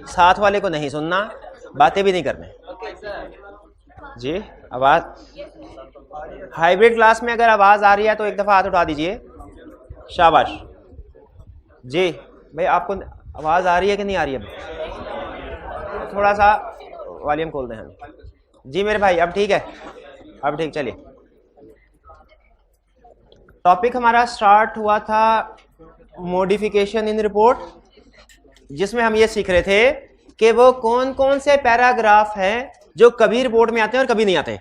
साथ वाले को नहीं सुनना, बातें भी नहीं करने जी। आवाज हाइब्रिड क्लास में अगर आवाज आ रही है तो एक दफा हाथ उठा दीजिए, शाबाश जी। भाई आपको आवाज आ रही है कि नहीं आ रही है? थोड़ा सा वॉल्यूम खोल दें हम जी मेरे भाई। अब ठीक है, अब ठीक। चलिए, टॉपिक हमारा स्टार्ट हुआ था मॉडिफिकेशन इन रिपोर्ट, जिसमें हम ये सीख रहे थे कि वो कौन कौन से पैराग्राफ हैं जो कभी रिपोर्ट में आते हैं और कभी नहीं आते।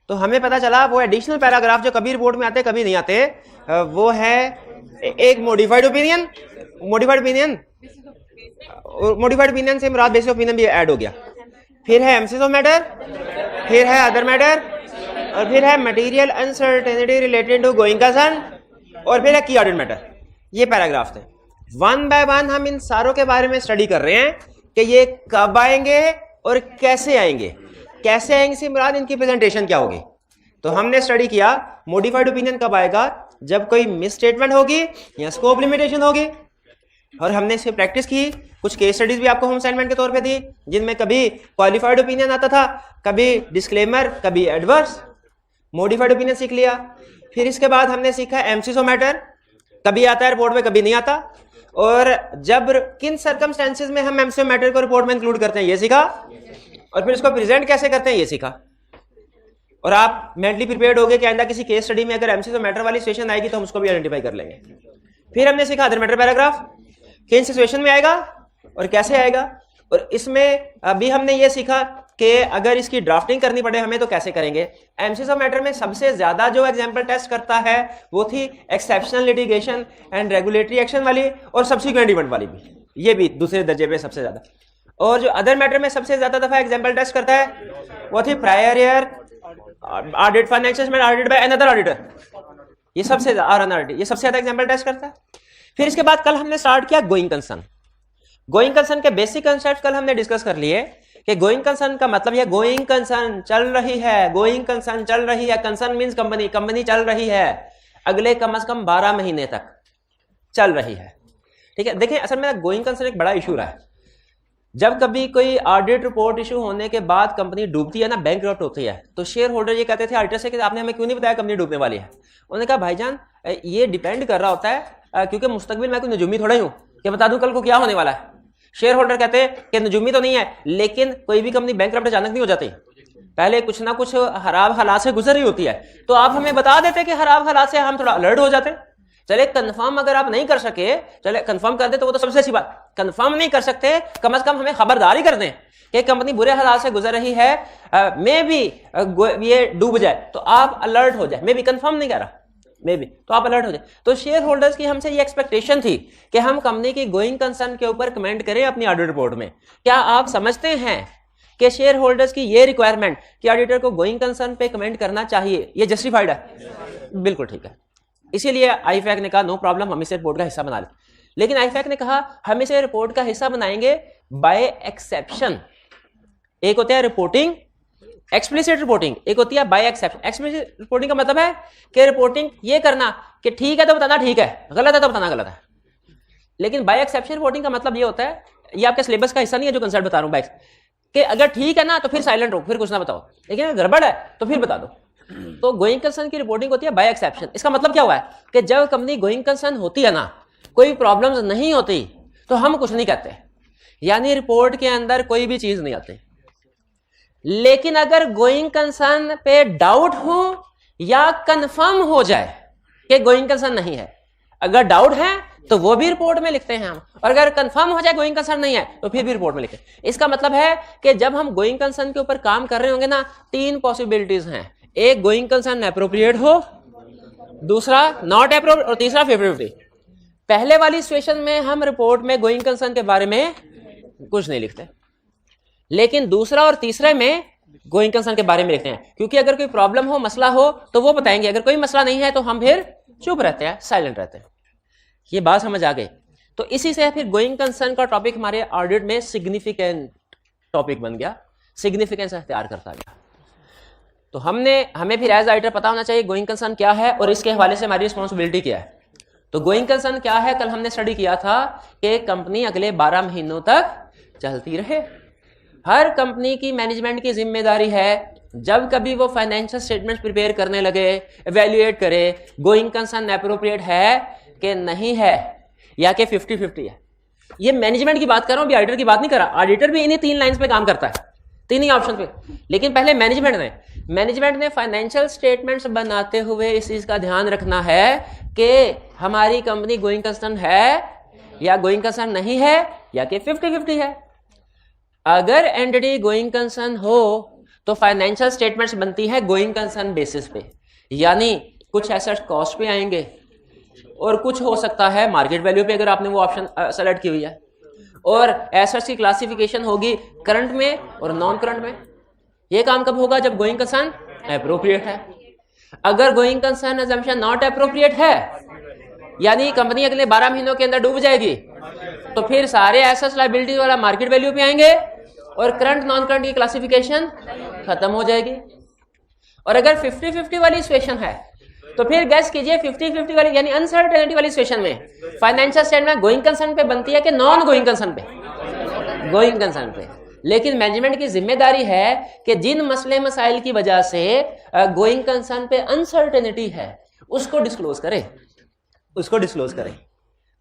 तो हमें पता चला वो एडिशनल पैराग्राफ जो कभी रिपोर्ट में आते कभी नहीं आते, वो है एक मॉडिफाइड ओपिनियन। मॉडिफाइड ओपिनियन से मुराद बेसिक ओपिनियन भी ऐड हो गया। फिर है एम्फेसिस ऑफ मैटर, फिर है अदर मैटर, और फिर है material uncertainty related to going concern, और फिर है की ऑडिट मैटर। ये पैराग्राफ थे। वन बाय वन हम इन सारों के बारे में स्टडी कर रहे हैं कि ये कब आएंगे और कैसे आएंगे। कैसे आएंगे से मुराद इनकी प्रेजेंटेशन क्या होगी। तो हमने स्टडी किया मॉडिफाइड ओपिनियन कब आएगा, जब कोई मिस स्टेटमेंट होगी या स्कोप लिमिटेशन होगी, और हमने इसकी प्रैक्टिस की। कुछ केस स्टडीज भी आपको होम असाइनमेंट के तौर पे दी, जिनमें कभी क्वालिफाइड ओपिनियन आता था, कभी डिस्क्लेमर, कभी एडवर्स। मॉडिफाइड ओपिनियन सीख लिया। फिर इसके बाद हमने सीखा एम्फेसिस ऑफ मैटर, कभी आता है रिपोर्ट में कभी नहीं आता, और जब किन सर्कमस्टेंसेस में हम एम्फेसिस ऑफ मैटर को रिपोर्ट में इंक्लूड करते हैं ये सीखा, और फिर इसको प्रेजेंट कैसे करते हैं ये सीखा। और आप मेंटली प्रिपेयर्ड हो गए कि आइंदा किसी केस स्टडी में अगर एम्फेसिस ऑफ मैटर वाली सिचुएशन आएगी तो हम उसको भी आइडेंटिफाई कर लेंगे। फिर हमने सीखा अदर मैटर पैराग्राफ किन सिचुएशन में आएगा और कैसे आएगा, और इसमें अभी हमने ये सीखा कि अगर इसकी ड्राफ्टिंग करनी पड़े हमें तो कैसे करेंगे। एम्फेसिस ऑफ मैटर में सबसे ज्यादा जो एग्जांपल टेस्ट करता है वो थी exceptional litigation and regulatory action वाली, और सब्सिक्वेंट इवेंट वाली भी, ये भी दूसरे दर्जे पे सबसे ज्यादा। और जो अदर मैटर में सबसे ज्यादा दफा एग्जांपल टेस्ट करता है वो थी prior year audit, financial statement audited by another auditor, ये सबसे ये सबसे ज्यादा एग्जांपल टेस्ट करता है। फिर इसके बाद कल हमने स्टार्ट किया गोइंग कंसर्न। गोइंग कंसर्न के बेसिक कंसेप्ट कल हमने डिस्कस कर लिए कि गोइंग कंसर्न का मतलब है गोइंग कंसर्न चल रही है, गोइंग कंसर्न चल रही है। कंसर्न मींस कंपनी, कंपनी चल रही है, अगले कम से कम 12 महीने तक चल रही है। ठीक है, देखिए असल में गोइंग कंसर्न एक बड़ा इशू रहा है। जब कभी कोई ऑडिट रिपोर्ट इशू होने के बाद कंपनी डूबती है ना, बैंकरप्ट होती है, तो शेयर होल्डर ये कहते थे ऑडिटर से कि आपने हमें क्यों नहीं बताया कंपनी डूबने वाली है। उन्होंने कहा भाईजान ये डिपेंड कर रहा होता है, क्योंकि मुस्तकबिल मैं कोई नजूमी थोड़ा ही हूं कि बता दूं कल को क्या होने वाला है। शेयर होल्डर कहते हैं कि नजूमी तो नहीं है, लेकिन कोई भी कंपनी बैंकरप्ट अचानक नहीं हो जाती, पहले कुछ ना कुछ खराब हालात से गुजर रही होती है। तो आप हमें बता देते कि खराब हालात से हम थोड़ा अलर्ट हो जाते। चले कंफर्म अगर आप नहीं कर सके, चले कंफर्म कर दे तो वो तो सबसे अच्छी बात। कंफर्म नहीं कर सकते, कम से कम हमें खबरदारी कर दें कि कंपनी बुरे हालात से गुजर रही है, मे भी ये डूब जाए तो आप अलर्ट हो जाए। मे भी कंफर्म नहीं कर रहा, मे भी तो आप अलर्ट हो जाए। तो शेयर होल्डर्स की हमसे ये एक्सपेक्टेशन थी कि हम कंपनी की गोइंग कंसर्न के ऊपर कमेंट करें अपनी ऑडिट रिपोर्ट में। क्या आप समझते हैं कि शेयर होल्डर्स की ये रिक्वायरमेंट कि ऑडिटर को गोइंग कंसर्न पे कमेंट करना चाहिए, ये जस्टिफाइड है? बिल्कुल ठीक है। इसीलिए आईफैक ने कहा नो प्रॉब्लम, हम इसे रिपोर्ट का हिस्सा बना लें। लेकिन आईफैक ने कहा हम इसे रिपोर्ट का हिस्सा बनाएंगे बाय एक्सेप्शन। एक होता है रिपोर्टिंग एक्सप्लिसिट रिपोर्टिंग, एक होती है बाय एक्सेप्शन। एक्सप्लिसिट रिपोर्टिंग का मतलब है कि रिपोर्टिंग ये करना कि ठीक है तो बताना ठीक है, गलत है तो बताना गलत है। लेकिन बाय एक्सेप्शन रिपोर्टिंग का मतलब ये होता है, ये आपके सिलेबस का हिस्सा नहीं है जो कंसेप्ट बता रहा हूं बाय, कि अगर ठीक है ना तो फिर साइलेंट रहो, फिर कुछ ना बताओ, लेकिन अगर गड़बड़ है तो फिर बता दो। तो गोइंग कंसर्न की रिपोर्टिंग होती है बाय एक्सेप्शन। इसका मतलब क्या हुआ है कि जब कंपनी गोइंग कंसर्न होती है ना, कोई प्रॉब्लम्स नहीं होती, तो हम कुछ नहीं कहते, यानी रिपोर्ट के अंदर कोई भी चीज नहीं आती। लेकिन अगर गोइंग कंसर्न पे डाउट हो या कंफर्म हो जाए कि गोइंग कंसर्न नहीं है, अगर डाउट है तो वो भी रिपोर्ट में लिखते हैं हम, और अगर कंफर्म हो जाए गोइंग कंसर्न नहीं है तो फिर भी रिपोर्ट में लिखते हैं। इसका मतलब है कि जब हम गोइंग कंसर्न के ऊपर काम कर रहे होंगे ना, 3 पॉसिबिलिटीज हैं। एक, गोइंग कंसर्न एप्रोप्रिएट हो, दूसरा नॉट एप्रोप्रिएट, और तीसरा 50-50। पहले वाली सिचुएशन में हम रिपोर्ट में गोइंग कंसर्न के बारे में कुछ नहीं लिखते, लेकिन दूसरा और तीसरे में गोइंग कंसर्न के बारे में लिखते हैं, क्योंकि अगर कोई प्रॉब्लम हो, मसला हो तो वो बताएंगे, अगर कोई मसला नहीं है तो हम फिर चुप रहते हैं, साइलेंट रहते हैं। ये बात समझ आ गई। तो इसी से फिर गोइंग कंसर्न का टॉपिक हमारे ऑडिट में सिग्निफिकेंट टॉपिक बन गया, सिग्निफिकेंस अख्तियार करता गया। तो हमें फिर एज ऑडिटर पता होना चाहिए गोइंग कंसर्न क्या है और इसके हवाले से हमारी रिस्पॉन्सिबिलिटी क्या है। तो गोइंग कंसर्न क्या है, कल हमने स्टडी किया था कि कंपनी अगले 12 महीनों तक चलती रहे। हर कंपनी की मैनेजमेंट की जिम्मेदारी है जब कभी वो फाइनेंशियल स्टेटमेंट्स प्रिपेयर करने लगे, एवेल्युएट करे गोइंग कंसर्न एप्रोप्रिएट है कि नहीं है, या कि 50-50 है। ये मैनेजमेंट की बात कर रहा हूं, अभी ऑडिटर की बात नहीं कर रहा। ऑडिटर भी इन्हीं 3 लाइंस पे काम करता है, 3 ही ऑप्शन पे। लेकिन पहले मैनेजमेंट ने फाइनेंशियल स्टेटमेंट्स बनाते हुए इस चीज का ध्यान रखना है कि हमारी कंपनी गोइंग कंसर्न है या गोइंग कंसर्न नहीं है, या कि 50-50 है। अगर एंटिटी गोइंग कंसर्न हो तो फाइनेंशियल स्टेटमेंट्स बनती है गोइंग कंसर्न बेसिस पे, यानी कुछ एसेट्स कॉस्ट पे आएंगे और कुछ हो सकता है मार्केट वैल्यू पे, अगर आपने वो ऑप्शन सेलेक्ट की हुई है। और एसेट्स की क्लासिफिकेशन होगी करंट में और नॉन करंट में। ये काम कब होगा? जब गोइंग कंसर्न एप्रोप्रिएट है। अगर going concern assumption not appropriate है, यानी कंपनी अगले 12 महीनों के अंदर डूब जाएगी, तो फिर सारे एसेट्स लायबिलिटी वाला मार्केट वैल्यू पे आएंगे और करंट नॉन करंट की क्लासिफिकेशन खत्म हो जाएगी। और अगर 50-50 वाली सिचुएशन है तो फिर गैस कीजिए 50-50 वाली यानी अनसर्टेनिटी वाली सिचुएशन में फाइनेंशियल स्टेटमेंट गोइंग कंसर्न पे बनती है कि नॉन गोइंग कंसर्न पे? गोइंग कंसर्न पे। लेकिन मैनेजमेंट की जिम्मेदारी है कि जिन मसले मसाइल की वजह से गोइंग कंसर्न पे अनसर्टेनिटी है उसको डिस्क्लोज करे,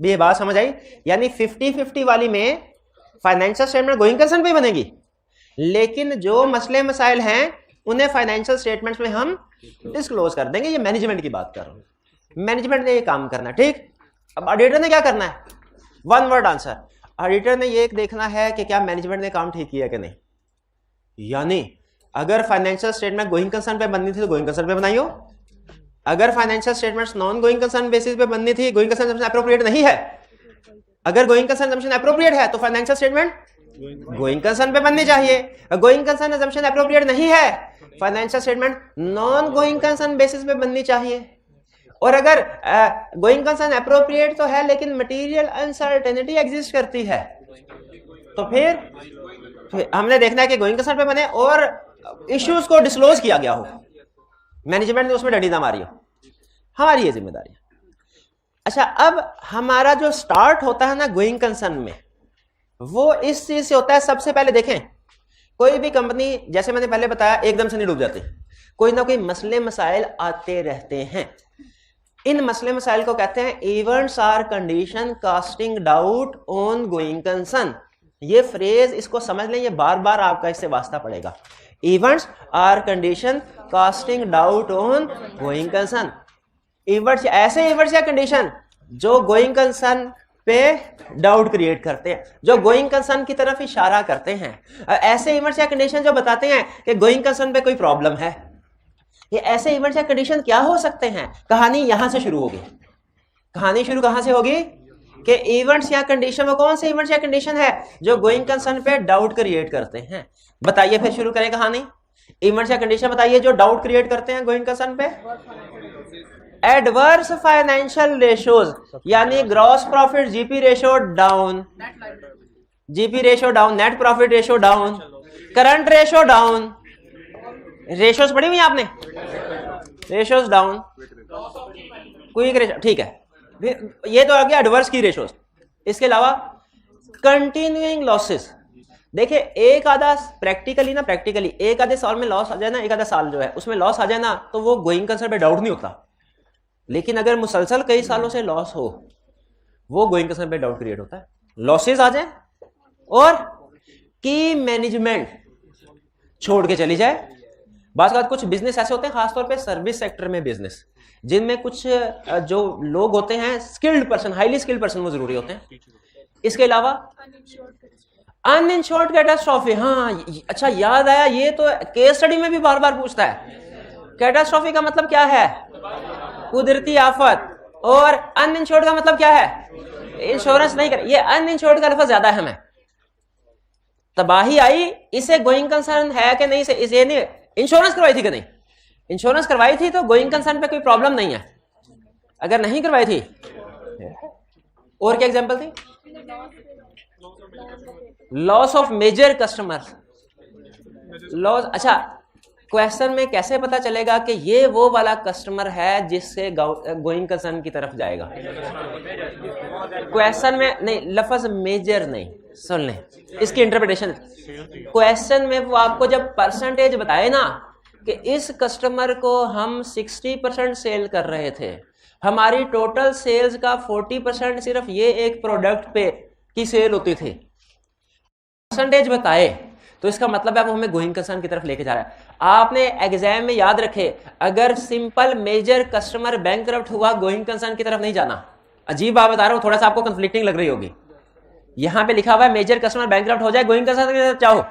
भी ये बात समझ आई? यानी 50-50 वाली में फाइनेंशियल स्टेटमेंट गोइंग कंसर्न पे बनेगी, लेकिन जो मसले मसाइल हैं उन्हें फाइनेंशियल स्टेटमेंट्स में हम डिस्क्लोज कर देंगे। ये मैनेजमेंट की बात कर रहा हूं, मैनेजमेंट ने ये काम करना है, ठीक। अब ऑडिटर ने क्या करना है? 1 वर्ड आंसर। ऑडिटर ने ये देखना है कि क्या मैनेजमेंट ने काम ठीक किया कि नहीं। यानी अगर फाइनेंशियल स्टेटमेंट गोइंग कंसर्न पे बननी थी तो गोइंग कंसर्न पे बनाइयो, अगर financial statements non going concern basis पे बननी थी, गोइंग कंसर्न असम्पशन एप्रोप्रिएट नहीं है, अगर गोइंग कंसर्न असम्पशन एप्रोप्रिएट है तो फाइनेंशियल स्टेटमेंट गोइंग कंसर्न पे बननी चाहिए। गोइंग कंसर्न असम्पशन एप्रोप्रिएट नहीं है, financial statement non going concern basis पे बननी चाहिए। और अगर गोइंग कंसर्न एप्रोप्रिएट तो है लेकिन मटेरियल अनसर्टेनिटी एग्जिस्ट करती है, तो फिर हमने देखना है कि गोइंग कंसर्न पे बने और इश्यूज को डिस्क्लोज किया गया हो, मैनेजमेंट ने उसमें डंडी ना मारी हो। हमारी ये जिम्मेदारी है। अच्छा, अब हमारा जो स्टार्ट होता है ना गोइंग कंसर्न में, वो इस चीज से होता है। सबसे पहले देखें, कोई भी कंपनी जैसे मैंने पहले बताया एकदम से नहीं डूब जाती, कोई ना कोई मसले मसाइल आते रहते हैं। इन मसले मसाइल को कहते हैं events are condition casting doubt on going concern. ये फ्रेज इसको समझ लें, ये बार बार आपका इससे वास्ता पड़ेगा। Events are condition casting doubt on going concern. Events, ऐसे इवेंट्स या कंडीशन जो गोइंग कंसर्न पे डाउट क्रिएट करते हैं, जो गोइंग कंसर्न की तरफ इशारा करते हैं। ऐसे इवेंट्स या कंडीशन जो बताते हैं कि गोइंग कंसर्न पे कोई प्रॉब्लम है। ये ऐसे इवेंट्स या कंडीशन क्या हो सकते हैं? कहानी यहां से शुरू होगी। कहानी शुरू कहां से होगी कि इवेंट्स या कंडीशन, वो कौन से इवेंट्स या कंडीशन है जो गोइंग कंसर्न पे डाउट क्रिएट करते हैं? बताइए, फिर शुरू करें कहानी। इवेंट्स या कंडीशन बताइए जो डाउट क्रिएट करते हैं गोइंग कंसर्न पे। एडवर्स फाइनेंशियल रेशियोज, यानी gross profit GP ratio down, GP ratio down, net profit ratio down, current ratio down. Ratios पढ़ी हुई आपने? रेशियोज डाउन, क्विक रेशियो, ठीक है। ये तो आ गया एडवर्स की रेशियोज। इसके अलावा कंटिन्यूइंग लॉसेस। देखिए, एक आधा प्रैक्टिकली एक आधे साल में लॉस आ जाए ना, एक आधा साल जो है उसमें लॉस आ जाए ना, तो वो गोइंग कंसर्न पे डाउट नहीं होता। लेकिन अगर मुसलसल कई सालों से लॉस हो, वो गोइंग कंसर्न पे डाउट क्रिएट होता है। लॉसेस आ जाए और की मैनेजमेंट छोड़ के चली जाए। बात कुछ बिजनेस ऐसे होते हैं, खासतौर पे सर्विस सेक्टर में बिजनेस, जिनमें कुछ जो लोग होते हैं skilled person, highly skilled person, वो जरूरी होते हैं। इसके अलावा अनइंश्योर्ड कैटास्ट्रॉफी। हाँ, अच्छा याद आया, ये तो केस स्टडी में भी बार बार पूछता है। कैटास्ट्रॉफी का मतलब क्या है? कुदरती आफत। और अनइंश्योर्ड का मतलब क्या है? इंश्योरेंस नहीं कर। ये अनइंश्योर्ड का लफ्ज ज्यादा है। हमें तबाही आई, इसे गोइंग कंसर्न है कि नहीं? इसे नहीं, इंश्योरेंस करवाई थी कि नहीं? इंश्योरेंस करवाई थी तो गोइंग कंसर्न पे कोई प्रॉब्लम नहीं है। अगर नहीं करवाई थी, और क्या एग्जांपल थी? Loss of major customer, loss. अच्छा, क्वेश्चन में कैसे पता चलेगा कि ये वो वाला कस्टमर है जिससे गोइंग कंसर्न की तरफ जाएगा? क्वेश्चन में नहीं, लफ्ज मेजर नहीं, सुन लें इसकी इंटरप्रिटेशन। क्वेश्चन में वो आपको जब परसेंटेज बताए ना कि इस कस्टमर को हम 60% सेल कर रहे थे, हमारी टोटल सेल्स का 40% सिर्फ ये एक प्रोडक्ट पे की सेल होती थी, परसेंटेज बताए, तो इसका मतलब है वो हमें गोइंग कंसर्न की तरफ लेके जा रहा है। आपने एग्जाम में याद रखे, अगर सिंपल मेजर कस्टमर बैंकरप्ट हुआ, गोइंग कंसर्न की तरफ नहीं जाना। अजीब बात बता रहा हूं, थोड़ा सा आपको कंफ्लिक्टिंग लग रही होगी। यहां पे लिखा हुआ है मेजर कस्टमर बैंकरप्ट हो जाए, गोइंग कंसर्न की तरफ जाओ,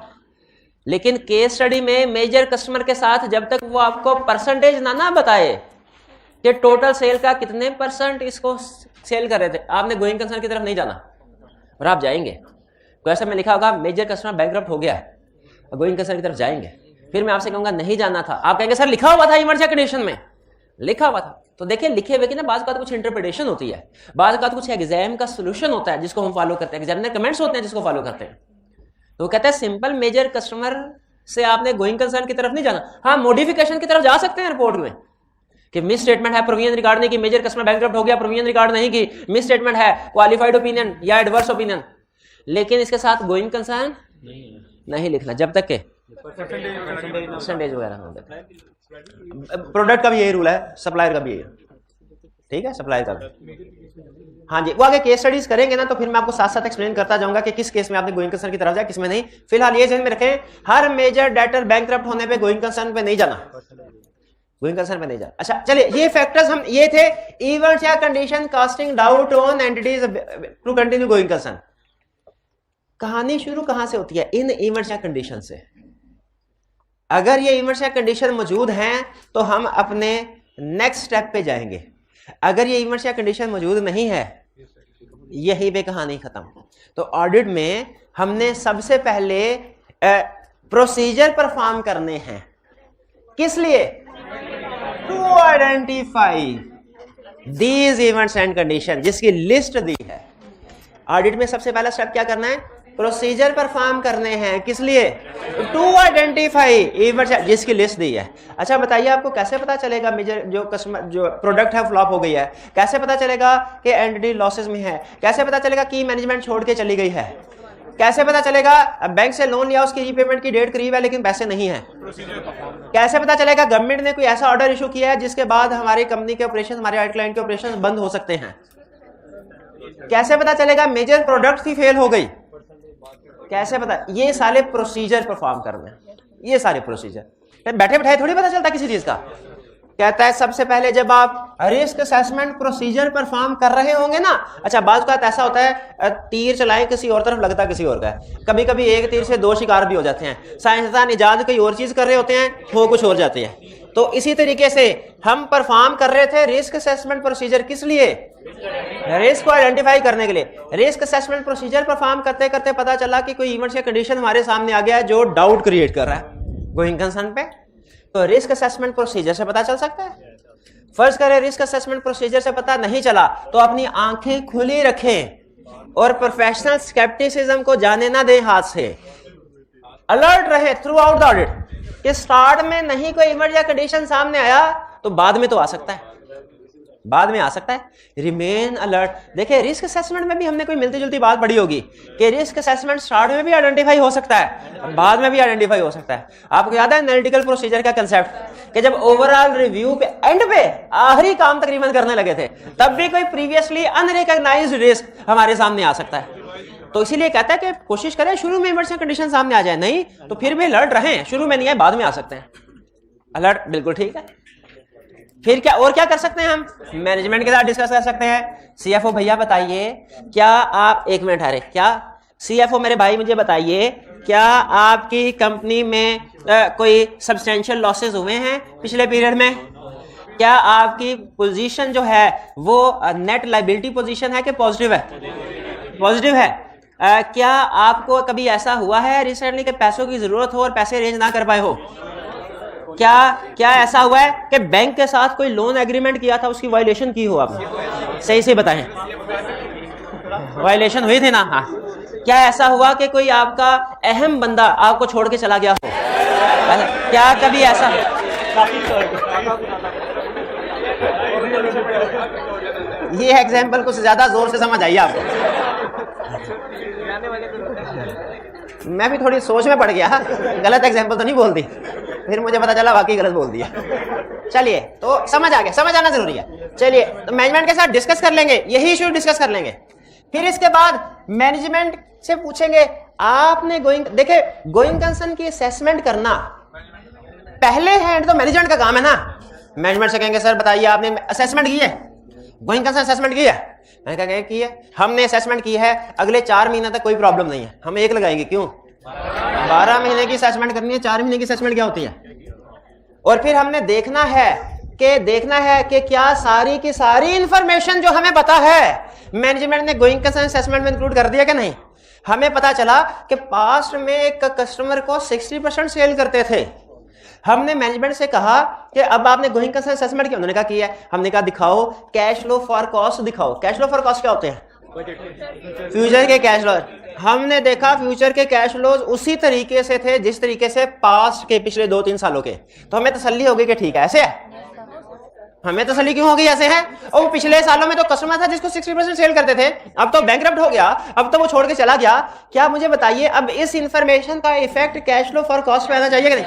लेकिन केस स्टडी में मेजर कस्टमर के साथ जब तक वो आपको परसेंटेज ना बताए कि टोटल सेल का कितने परसेंट इसको सेल कर रहे थे, आपने गोइंग कंसर्न की तरफ नहीं जाना और आप जाएंगे। क्वेश्चन में लिखा होगा मेजर कस्टमर बैंकरप्ट हो गया है, गोइंग कंसर्न की तरफ जाएंगे। फिर मैं आपसे कहूंगा नहीं जाना था, आप कहेंगे सर लिखा हुआ था इमरजेंसी कंडीशन में, लिखा हुआ था। तो देखिए लिखे हुए की ना बात का कुछ इंटरप्रिटेशन होती है, बात का कुछ एग्जाम का सोल्यूशन होता है जिसको हम फॉलो करते हैं, एग्जामिनर कमेंट्स होते हैं जिसको फॉलो करते हैं। तो वो कहता है सिंपल मेजर कस्टमर से आपने गोइंग कंसर्न की तरफ नहीं जाना। हाँ, मॉडिफिकेशन की तरफ जा सकते हैं रिपोर्ट में कि मिस स्टेटमेंट है, प्रोविजन रिकॉर्ड नहीं की, मेजर कस्टमर बैंकरप्ट हो गया, प्रोविजन रिकॉर्ड नहीं की, मिस स्टेटमेंट है, क्वालिफाइड ओपिनियन या एडवर्स ओपिनियन, लेकिन इसके साथ गोइंग कंसर्न नहीं लिखना जब तक के परसेंटेज वगैरह हो जाए। प्रोडक्ट का भी यही रूल है, सप्लायर का भी यही, ठीक है, सप्लायर का भी। हाँ जी, वो आगे केस स्टडीज करेंगे ना तो फिर मैं आपको साथ साथ एक्सप्लेन करता जाऊंगा कि किस केस में आपने गोइंग कंसर्न की तरफ जाए, किस में नहीं। फिलहाल ये ध्यान में रखें, हर मेजर डेटर बैंकरप्ट होने पे गोइंग कंसर्न पे नहीं जाना, गोइंग कंसर्न पे नहीं जाना। अच्छा चलिए, ये फैक्टर्स हम ये थे, इवेंट्स या condition casting doubt on entities to continue going concern. कहानी शुरू कहां से होती है? इन इवेंट्स या कंडीशन से। अगर ये इवेंट्स या कंडीशन मौजूद हैं तो हम अपने नेक्स्ट स्टेप पे जाएंगे। अगर ये इवेंट्स या कंडीशन मौजूद नहीं है, यही पे कहानी खत्म। तो ऑडिट में हमने सबसे पहले प्रोसीजर परफॉर्म करने हैं, किस लिए? To identify these events and condition, जिसकी लिस्ट दी है। ऑडिट में सबसे पहला स्टेप क्या करना है? प्रोसीजर परफॉर्म करने हैं, किस लिए? टू आइडेंटिफाई इवेंट्स जिसकी लिस्ट दी है। अच्छा बताइए, आपको कैसे पता चलेगा मेजर जो कस्टमर जो प्रोडक्ट है फ्लॉप हो गई है? कैसे पता चलेगा कि एंटिटी लॉसेस में है? कैसे पता चलेगा कि मैनेजमेंट छोड़ के चली गई है? कैसे पता चलेगा बैंक से लोन लिया, उसकी रीपेमेंट की डेट करीब है लेकिन पैसे नहीं है? कैसे पता चलेगा गवर्नमेंट ने कोई ऐसा ऑर्डर इशू किया है जिसके बाद हमारी कंपनी के ऑपरेशन, हमारे क्लाइंट के ऑपरेशन बंद हो सकते हैं? कैसे पता चलेगा मेजर प्रोडक्ट ही फेल हो गई? कैसे पता? ये सारे प्रोसीजर परफॉर्म करने हैं, ये सारे प्रोसीजर। बैठे बैठाए थोड़ी पता चलता किसी चीज का। कहता है सबसे पहले जब आप रिस्क असेसमेंट प्रोसीजर परफॉर्म कर रहे होंगे ना। अच्छा, बात का ऐसा होता है तीर चलाएं किसी और तरफ, लगता किसी और का है। कभी कभी एक तीर से दो शिकार भी हो जाते हैं। साइंसदान इजाद कोई और चीज कर रहे होते हैं, हो कुछ और जाती है। तो इसी तरीके से हम परफॉर्म कर रहे थे रिस्क असेसमेंट प्रोसीजर, किस लिए? रिस्क को आइडेंटिफाई करने के लिए। रिस्क असेसमेंट प्रोसीजर परफॉर्म करते करते पता चला कि कोई इवेंट या कंडीशन हमारे सामने आ गया है जो डाउट क्रिएट कर रहा है गोइंग कंसर्न पे। तो रिस्क असेसमेंट प्रोसीजर से पता चल सकता है। फर्ज करें रिस्क असेसमेंट प्रोसीजर से पता नहीं चला तो अपनी आंखें खुली रखें और प्रोफेशनल स्केप्टिसिज्म को जाने ना दें हाथ से। अलर्ट रहे थ्रू आउट द ऑडिट कि स्टार्ट में नहीं कोई इवेंट या कंडीशन सामने आया तो बाद में तो आ सकता है, बाद में आ सकता है। Remain alert. देखिए रिस्क असेसमेंट में भी हमने कोई मिलती जुलती बात पढ़ी होगी कि रिस्क असेसमेंट स्टार्ट में भी आइडेंटिफाई हो सकता है, बाद में भी आइडेंटिफाई हो सकता है। आपको याद है एनालिटिकल प्रोसीजर का कंसेप्ट कि जब ओवरऑल रिव्यू पे एंड पे आखिरी काम तकरीबन करने लगे थे तब भी कोई प्रीवियसली अनरिकॉग्नाइज्ड रिस्क हमारे सामने आ सकता है। तो इसीलिए कहता है कि कोशिश करें शुरू में इमरजेंसी कंडीशन सामने आ जाए, नहीं तो फिर भी अलर्ट रहें। शुरू में नहीं आए बाद में आ सकते हैं। अलर्ट बिल्कुल ठीक है। फिर क्या और क्या कर सकते हैं? हम मैनेजमेंट के साथ डिस्कस कर सकते हैं। सीएफओ भैया बताइए, क्या आप एक मिनट आ रहे, क्या सीएफओ मेरे भाई मुझे बताइए, क्या आपकी कंपनी में कोई सब्सटेंशियल लॉसेस हुए हैं पिछले पीरियड में? क्या आपकी पोजीशन जो है वो नेट लायबिलिटी पोजीशन है कि पॉजिटिव है? पॉजिटिव है। क्या आपको कभी ऐसा हुआ है रिसेंटली कि पैसों की जरूरत हो और पैसे अरेंज ना कर पाए हो? क्या ऐसा हुआ है कि बैंक के साथ कोई लोन एग्रीमेंट किया था, उसकी वायलेशन की हो आपने? सही से बताएं, वायलेशन हुई थी ना? हाँ। क्या ऐसा हुआ कि कोई आपका अहम बंदा आपको छोड़ के चला गया हो? क्या कभी ऐसा ये एग्जाम्पल कुछ ज्यादा जोर से समझ आई आपको? मैं भी थोड़ी सोच में पड़ गया, गलत एग्जाम्पल तो नहीं बोल दी, फिर मुझे पता चला वाकई गलत बोल दिया। चलिए, तो समझ आ गया, समझ आना जरूरी है। चलिए, तो मैनेजमेंट के साथ डिस्कस कर लेंगे, यही इशू डिस्कस कर लेंगे। फिर इसके बाद मैनेजमेंट से पूछेंगे आपने देखे गोइंग कंसर्न की असेसमेंट करना पहले हैंड तो मैनेजमेंट का काम है ना। मैनेजमेंट से कहेंगे सर बताइए आपने असेसमेंट की है, गोइंग कंसर्न असेसमेंट की है? मैंने कहा की है, हमने असेसमेंट की है, अगले 4 महीने तक कोई प्रॉब्लम नहीं है, हम 1 लगाएंगे। क्यों? 12 महीने की असेसमेंट करनी है, 4 महीने की असेसमेंट क्या होती है? और फिर हमने देखना है कि क्या सारी की सारी इंफॉर्मेशन जो हमें पता है मैनेजमेंट ने गोइंग कंसर्न असेसमेंट में इंक्लूड कर दिया कि नहीं। हमें पता चला कि पास्ट में एक कस्टमर को 60% सेल करते थे। हमने मैनेजमेंट से कहा कि अब आपने गोइंग कंसर्न असेसमेंट किया, उन्होंने कहा किया है। हमने कहा दिखाओ कैश फ्लो फॉर कॉस्ट दिखाओ। कैश फ्लो फॉर कॉस्ट क्या होते हैं? फ्यूचर के कैश फ्लो। हमने देखा फ्यूचर के कैश फ्लोज उसी तरीके से थे जिस तरीके से पास्ट के पिछले 2-3 सालों के। तो हमें तसल्ली हो गई कि ठीक है ऐसे है। हमें तसल्ली क्यों हो गई ऐसे है? और वो पिछले सालों में तो कस्टमर था जिसको 60% सेल करते थे, अब तो बैंकरप्ट हो गया, अब तो वो छोड़ के चला गया। क्या मुझे बताइए अब इस इंफॉर्मेशन का effect cash flow for cost पे आना चाहिए कि नहीं?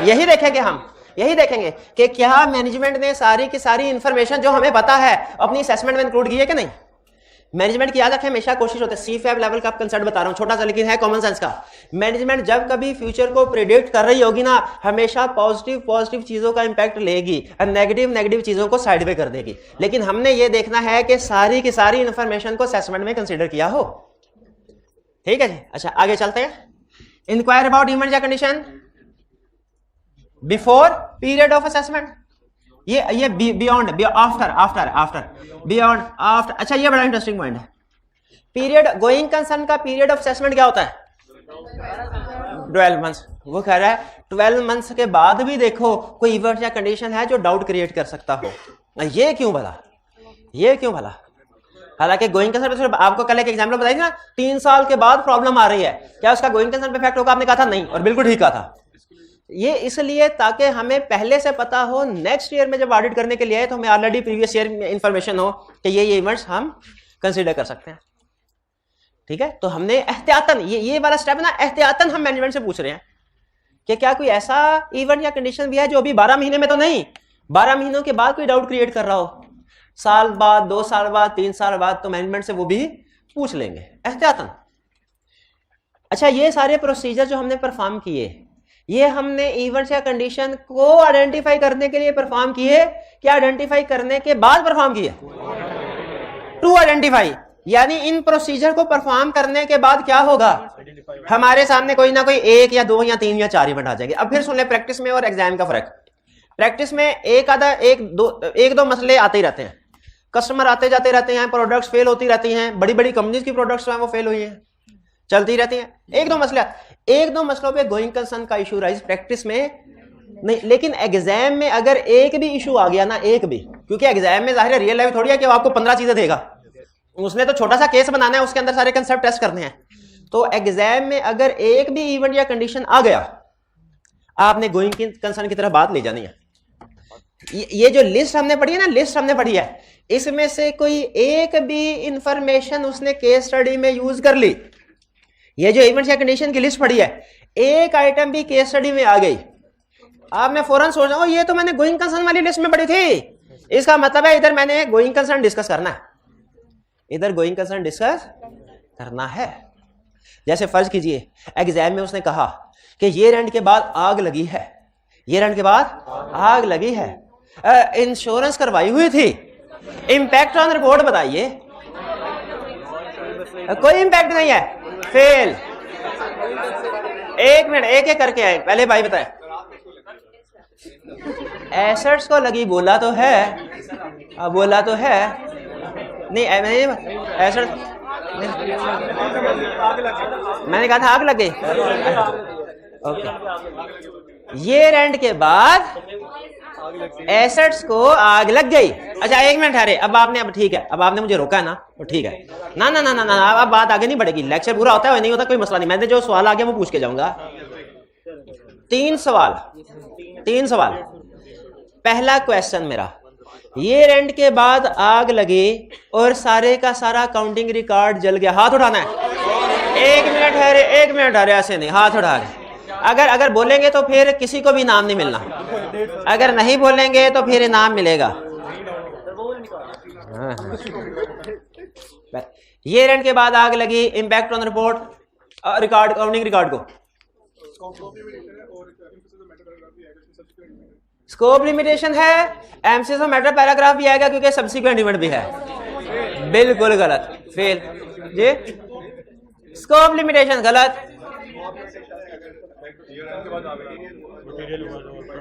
यही देखेंगे हम, यही देखेंगे कि क्या मैनेजमेंट ने सारी की सारी इंफॉर्मेशन जो हमें पता है अपनी असेसमेंट में इंक्लूड की है कि नहीं। मैनेजमेंट की याद रखें हमेशा कोशिश होती है, सीफैब लेवल का कंसेप्ट बता रहा हूं, छोटा सा लेकिन है कॉमन सेंस का। मैनेजमेंट जब कभी फ्यूचर को प्रेडिक्ट कर रही होगी ना, हमेशा पॉजिटिव चीजों का इंपैक्ट लेगी और नेगेटिव चीजों को साइड पे कर देगी। लेकिन हमने ये देखना है कि सारी की सारी इंफॉर्मेशन को असेसमेंट में कंसीडर किया हो। ठीक है जी, अच्छा आगे चलते हैं। इंक्वायर अबाउट इवेंट या condition before period of assessment. ये बियॉन्ड बियॉन्ड आफ्टर। अच्छा ये बड़ा इंटरेस्टिंग पॉइंट है। पीरियड गोइंग कंसर्न का पीरियड ऑफ असेसमेंट क्या होता है? 12 मंथ्स। वो कह रहा है 12 मंथ्स के बाद भी देखो कोई इवेंट या कंडीशन है जो डाउट क्रिएट कर सकता हो। ये क्यों भला? हालांकि गोइंग कंसर्न पे आपको कल एक एग्जाम्पल बताई थी ना, 3 साल के बाद प्रॉब्लम आ रही है, क्या उसका गोइंग कंसर्न पे इफेक्ट होगा? आपने कहा था नहीं, और बिल्कुल ठीक कहा था। ये इसलिए ताकि हमें पहले से पता हो, नेक्स्ट ईयर में जब ऑडिट करने के लिए आए तो हमें ऑलरेडी प्रीवियस ईयर में इंफॉर्मेशन हो कि ये इवेंट्स हम कंसीडर कर सकते हैं। ठीक है, तो हमने एहतियातन ये वाला स्टेप ना, एहतियातन हम मैनेजमेंट से पूछ रहे हैं कि क्या कोई ऐसा इवेंट या कंडीशन भी है जो अभी 12 महीने में तो नहीं, 12 महीनों के बाद कोई डाउट क्रिएट कर रहा हो, साल बाद, 2 साल बाद, 3 साल बाद, तो मैनेजमेंट से वो भी पूछ लेंगे एहतियातन। अच्छा, ये सारे प्रोसीजर जो हमने परफॉर्म किए, ये हमने इवेंट्स या कंडीशन को आइडेंटिफाई करने के लिए परफॉर्म किए, क्या आइडेंटिफाई करने के बाद परफॉर्म किए? टू आइडेंटिफाई, यानी इन प्रोसीजर को परफॉर्म करने के बाद क्या होगा, हमारे सामने कोई ना कोई 1 या 2 या 3 या 4 इवेंट आ जाएंगे। अब फिर सुन ले प्रैक्टिस में और एग्जाम का फर्क। प्रैक्टिस में एक दो मसले आते ही रहते हैं, कस्टमर आते जाते रहते हैं, प्रोडक्ट्स फेल होती रहती हैं, बड़ी बड़ी कंपनीज की प्रोडक्ट्स हैं वो फेल हुई हैं, चलती रहती हैं। एक दो मसलों पे गोइंग कंसर्न का इशू राइज प्रैक्टिस में नहीं, लेकिन एग्जाम में अगर एक भी इशू आ गया ना, एक भी, क्योंकि एग्जाम में जाहिर है रियल लाइफ थोड़ी है कि वो आपको 15 चीजें देगा, उसने तो छोटा सा केस बनाना है, उसके अंदर सारे कंसेप्ट टेस्ट करने हैं। तो एग्जाम में अगर एक भी इवेंट या कंडीशन आ गया, आपने गोइंग कंसर्न की तरफ बात ले जानी है। ये जो लिस्ट हमने पढ़ी है ना, इसमें से कोई एक भी इंफॉर्मेशन उसने केस स्टडी में यूज कर ली, ये जो इवेंट्स या कंडीशन की लिस्ट पढ़ी है, एक आइटम भी केस स्टडी में आ गई, आपने फौरन सोचना ये तो मैंने गोइंग कंसर्न वाली लिस्ट में पढ़ी थी, इसका मतलब है इधर मैंने गोइंग कंसर्न डिस्कस करना है, इधर गोइंग कंसर्न डिस्कस करना है। जैसे फर्ज कीजिए एग्जाम में उसने कहा कि ये रेंट के बाद आग लगी है, ये रेंट के बाद आग लगी है, इंश्योरेंस करवाई हुई थी, इंपैक्ट ऑन रिपोर्ट बताइए, कोई इंपैक्ट नहीं है, फेल। एक मिनट, एक एक करके आए, पहले भाई बताए। एसेट्स को लगी, बोला तो है नहीं, एसेट्स मैंने कहा था आग लग गई। ओके, ये रेंट के बाद एसेट्स को आग लग गई। अच्छा एक मिनट ठहरे, अब ठीक है, अब आपने मुझे रोका है ना, तो ठीक है ना, अब बात आगे नहीं बढ़ेगी, लेक्चर पूरा होता है नहीं होता कोई मसला नहीं, मैंने जो सवाल आ गया वो पूछ के जाऊंगा। तीन सवाल। पहला क्वेश्चन मेरा, ये रेंट के बाद आग लगी और सारे का सारा काउंटिंग रिकॉर्ड जल गया, हाथ उठाना है। एक मिनट है, ऐसे नहीं, हाथ उठा के। अगर बोलेंगे तो फिर किसी को भी इनाम नहीं मिलना, अगर नहीं बोलेंगे तो फिर इनाम मिलेगा। ये रेंट के बाद आग लगी, impact on report record, counting record को। स्कोप लिमिटेशन है, एमसीएस ऑफ मैटर पैराग्राफ भी आएगा क्योंकि सब्सिक्वेंट इवेंट भी है। बिल्कुल गलत, फेल जी। स्कोप लिमिटेशन गलत।